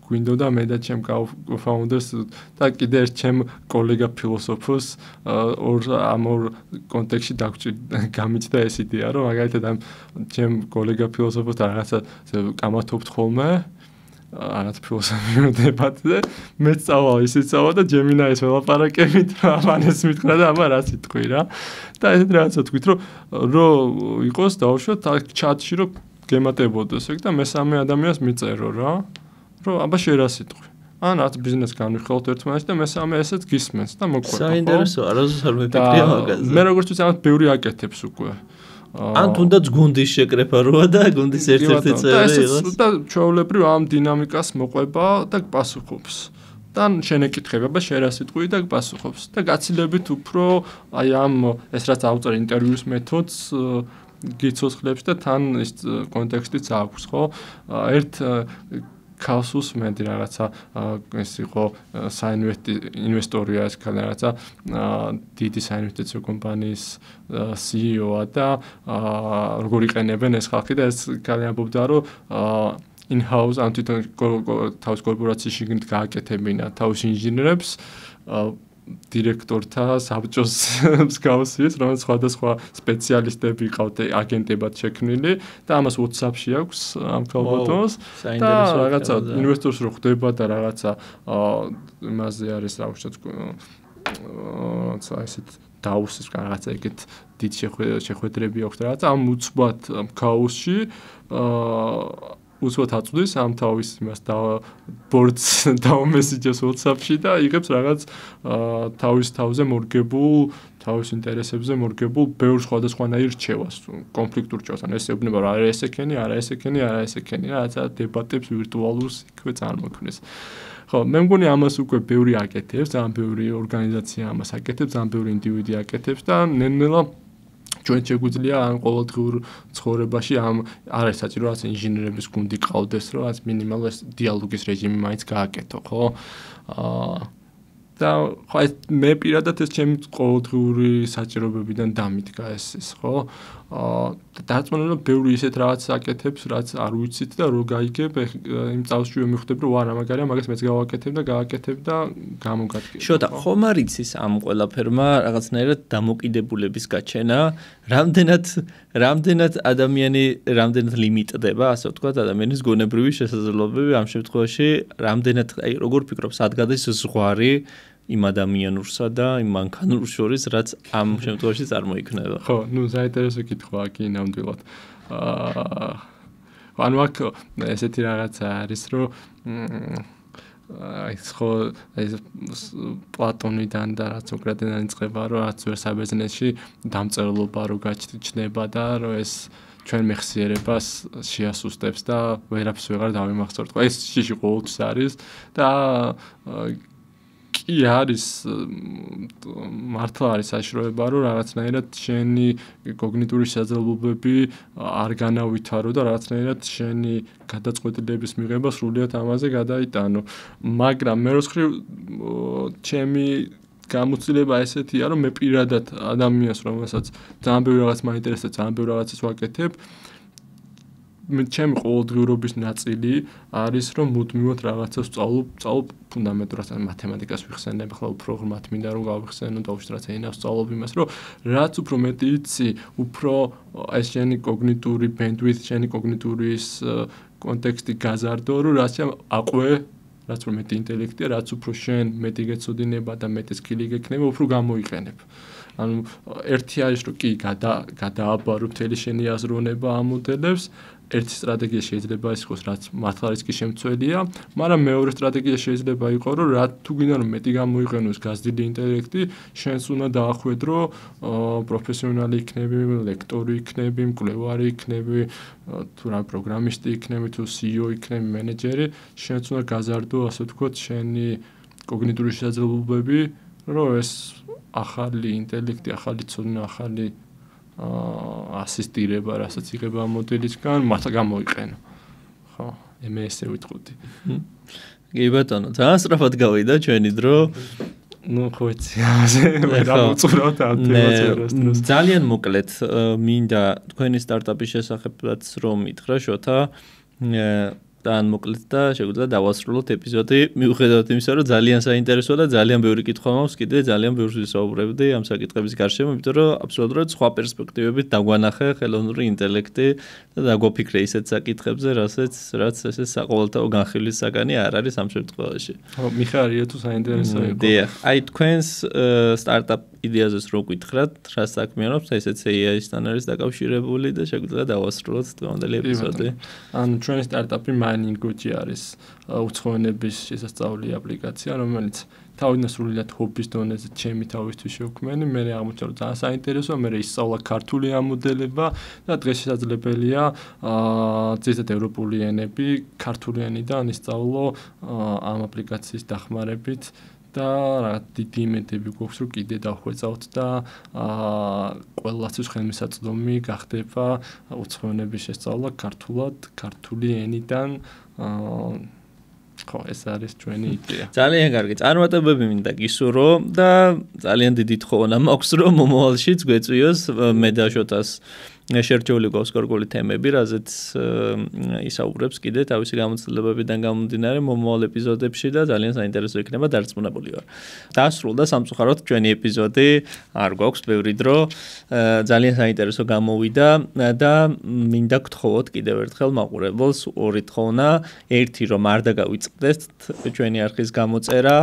გვინდოდა მე და ჩემ co-founders და კიდე ერთ ჩემ კოლეგა ფილოსოფოს ორ კონტექსტში გამიჩნდა ეს იდეა რომ მაგალითად ამ ჩემ კოლეგა ფილოსოფოსთან რაღაცა კამათობთ ხოლმე რაღაც ფილოსოფიურ დებატზე მე წავალ ისიც წავალ და ჯემინაის ველაპარაკებით რა ამას მითხრა და ამა რაც იტყვი რა და ესეთ რაღაცა თქვით რომ იყოს დავუშვათ ჩატში რომ გემატებოდეს ეგ და მესამე ადამიანს მიწერო რა რომ აბა შენ რას იტყვი ან რაც ბიზნეს განვიხილოთ ერთმანეთს და მესამე ესეც გისმენს და მოყვება საინტერესო არასდროს არ მიფიქრია მაგაზე მე როგორც ვიცი ამათ ბევრი აკეთებს უკვე ან თუნდაც გუნდის შეკრება როა და გუნდის ერთ-ერთი წევრი იყოს და ჩვეულებრივ ამ დინამიკას მოყვება და პასუხობს და შენ ეკითხები აბა შენ რას იტყვი და პასუხობს და გაცილებით უფრო აი ამ ეს რაც ავწერ ინტერვიუს მეთოდს გიცოცხლებს და თან ის კონტექსტიც აქვს ხო ერთ ქალსუს მენდი რაღაცა ეს იყო საინვესტორია ეს ქალი რაღაცა დიდი საინვესტიციო კომპანიის CEO-ა და როგორ იყენებენ ეს ხალხი და ეს ქალი ამბობდა რომ in-house ან თვითონ თავის კორპორაციაში შიგნით გააკეთებინა თავის ინჟინერებს დირექტორთა საბჭოს მსგავსის, რომელიც სხვადასხვა სპეციალისტები ყავთ აგენტებად შექმნილი და ამას WhatsApp-ში აქვს ამ ქალბატონს და რაღაცა ინვესტორს რო ხვდება და რაღაცა იმაზე არის რა ვთქვათ ესეთ დაუსის რაღაცა ეგეთ დიდ შეხვედრები აქვს რაღაცა ამ უცბად ქაოსში უცბად აწვდის ამ თავის იმას და ბორდს დაუმესიჯებს WhatsApp-ში და იღებს რაღაც თავის თავზე მორგებულ თავის ინტერესებზე მორგებულ ბევრ სხვადასხვანაირ რჩევას კონფლიქტურ რჩევას ან ესეუბნება რა არა ესექენი არა ესექენი არა ესექენი რაღაცა დებატებს ვირტუალურს იქვე წარმოქმნის ხო მე მგონი ამას უკვე ბევრი აკეთებს ძალიან ბევრი ორგანიზაცია ამას აკეთებს ძალიან ბევრი ინდივიდი აკეთებს და ნელ-ნელა ჩვენ შეგვიძლია ამ ყოველდღიურ ცხოვრებაში ამ არის საჭირო რაც ინჟინერების გუნდი ყავდეს რომ რაც მინიმალურ დიალოგის რეჟიმი მაინც გააკეთო ხო და ხო მე პირადად ეს ჩემი ყოველდღიური საჭიროებებიდან დამიდგა ეს ხო დარწმუნებული ბევრი ისეთ რაღაც აკეთებს რაც არ ვიცით და რო გაიგებ იმ წავშივე მიხვდები რომ არა მაგარია მაგას მეც გავაკეთებ და გამოგადგე შოთა ხომ არ იცის ამ ყველაფერმა რაღაცნაირად დამოკიდებულების გაჩენა რამდენად ადამიანი რამდენად ლიმიტდება ასე ვთქვათ ადამიანის გონებრივი შესაძლებლობები ამ შემთხვევაში რამდენად აი როგორ ფიქრობ სად გადის ზღვარი იმ ადამიანურსა და იმ მანქანურს შორის რაც ამ შემთხვევაში წარმოიქმნება. ხო, საინტერესო კითხვაა კი ნამდვილად. ანუ აქ ესეთი რაღაცა არის, რომ ეს ხო ეს პლატონიდან და რაც უკრატიდან იწყება, რომ რაც ვერ საბერძნეთში დამწერლობა რო გაჩნდება და რომ ეს ჩვენ მეხსიერებას შეასუსტებს და ვერაფერს ვეღარ დავიმახსოვრთ. ეს შიში ყოველთვის არის და კი არის მართლა არის საშუალება რომ რაღაცნაირად შენი კოგნიტური შესაძლებლობები არ განავითარო და რაღაცნაირად შენი გადაწყვეტილების მიღება სრულიად ამაზე გადაიტანო მაგრამ მე როსხრივ ჩემი გამოცდილება ესეთია რომ მე პირადად ადამიანს რომელსაც ძალიან ბევრი რაღაც მაინტერესებს ძალიან ბევრი რაღაცას ვაკეთებ ჩემი ყოველდღიურობის ნაწილი არის რომ მუდმივად რაღაცას ვწავლობ ფუნდამენტურად მათემატიკას ვიხსენებ ახლა უფრო ღრმად მინდა რომ გავიხსენო და უშუალოდ ენას ვწავლობ იმას რომ რაც უფრო მეტი იცი უფრო ეს შენი კოგნიტური ბენდვით შენი კოგნიტური კონტექსტი გაზარდო რომ რაც აყვე რაც უფრო მეტი ინტელექტია რაც უფრო შენ მეტი გეცოდინება და მეტი სკილი გექნება უფრო გამოიყენებ ანუ ერთი არის რომ კი გადააბარო მთელი შენი აზროვნება ამ მოდელებს ერთი სტრატეგია შეიძლება იყოს რაც მართლა რისკი შემცველია, მაგრამ მეორე სტრატეგია შეიძლება იყოს რომ რა თუ გინდა რომ მეტი გამოიყენოს გაზრდილი ინტელექტი, შენს უნდა დაახვედრო პროფესიონალი იქნები, ლექტორი იქნები, მკვლევარი იქნები, თუ რა პროგრამისტი იქნები, თუ CEO იქნები, მენეჯერი, შენს უნდა გაზარდო ასე ვთქვათ შენი კოგნიტური შესაძლებლობები, რომ ეს ახალი ინტელექტი, ახალი ცოდნა, ახალი ასისტირება, რასაც იღება მოდელისგან, მათ გამოიყენო. ხო. მე ესე ვიტყოდი. კი ბატონო, ძალიან სწრაფად გავიდა ჩვენი დრო. ნუ ხო იცი, მე დავუწურავთ ამ თემას. ძალიან მოკლედ მინდა თქვენი სტარტაპის შესახებაც რომ მითხრა შოთა. ძალიან მოკლედ და შეგვიძლია დავასრულოთ ეპიზოდი. მიუხედავად იმისა, რომ ძალიან საინტერესოა და ძალიან ბევრი კითხვა მაქვს, კიდე ძალიან ბევრს ვისაუბრებდი ამ საკითხების გარშემო, იმიტომ რომ აბსოლუტურად სხვა პერსპექტივებით დაგვანახე ხელოვნური ინტელექტი და დაგვაფიქრე ისეთ საკითხებზე, რაც ესე საყოველთაო განხილვის საგანი არ არის ამ შემთხვევაში. ხო, მიხარია თუ საინტერესო იყო. დიახ, აი თქვენს სტარტაპ იდეაზეს რო გითხრათ, რა საქმიანობს, ესეც AI-სთან არის დაკავშირებული და შეგვიძლია დავასრულოთ დღევანდელი ეპიზოდი. ანუ ჩვენი სტარტაპი Mining.gy არის უცხოენების შესასწავლი აპლიკაცია, რომელიც თავიდან სრულიად ჰობის დონეზე ჩემი თავისთვის შევქმენი, მე აღმოჩნდა რომ ძალიან საინტერესოა, მე ისწავლა ქართული ამოდელება და დღეს შესაძლებელია ზუსტად ევროპული ენები ქართული ენიდან ისწავლო ამ აპლიკაციის დახმარებით. და რა დიდი იმედები გვაქვს რომ კიდე დავხვეწავთ და ყველასთვის ხელმისაწვდომი გახდება უცხოენების შესწავლა ქართულად, ქართული ენიდან ხო ეს არის ჩვენი იდეა. ძალიან კარგი. წარმატებები მინდა გისურვო და ძალიან დიდი თხოვნა მაქვს რომ მომავალშიც გვეწვიოს მე და შოთას შერჩეული გვაქვს გარკვეული თემები, რაზეც ისაუბრებს კიდე თავისი გამოცდილებებიდან გამომდინარე მომავალ ეპიზოდებში და ძალიან საინტერესო იქნება დარწმუნებული ვარ. დასრულდა სამწუხაროდ ჩვენი ეპიზოდი, არ გვაქვს ბევრი დრო, ძალიან საინტერესო გამოვიდა და მინდა გთხოვოთ კიდევ ერთხელ მაყურებელს ორი თხოვნა, ერთი რომ არ დაგავიწყდეთ ჩვენი არხის გამოწერა,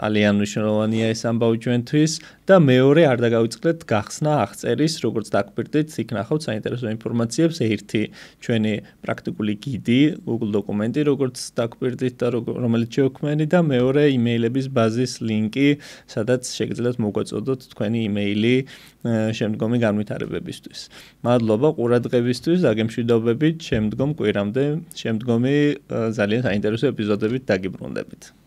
ძალიან მნიშვნელოვანია ეს ამბავი ჩვენთვის და მეორე არ დაგავიწყდეთ გახსნა აღწერის, როგორც დაგვირდით, იქ ნახავთ საინტერესო ინფორმაციებს, ერთი ჩვენი პრაქტიკული გიდი, Google დოკუმენტი, როგორც დაგვირდით და რომელიც შევქმენი და მეორე იმეილების ბაზის ლინკი, სადაც შეგიძლიათ მოგვაწოდოთ თქვენი იმეილი შემდგომი განვითარებებისთვის. მადლობა ყურადღებისთვის, დაგემშვიდობებით, შემდგომ კვირამდე, შემდგომი ძალიან საინტერესო ეპიზოდებით დაგიბრუნდებით.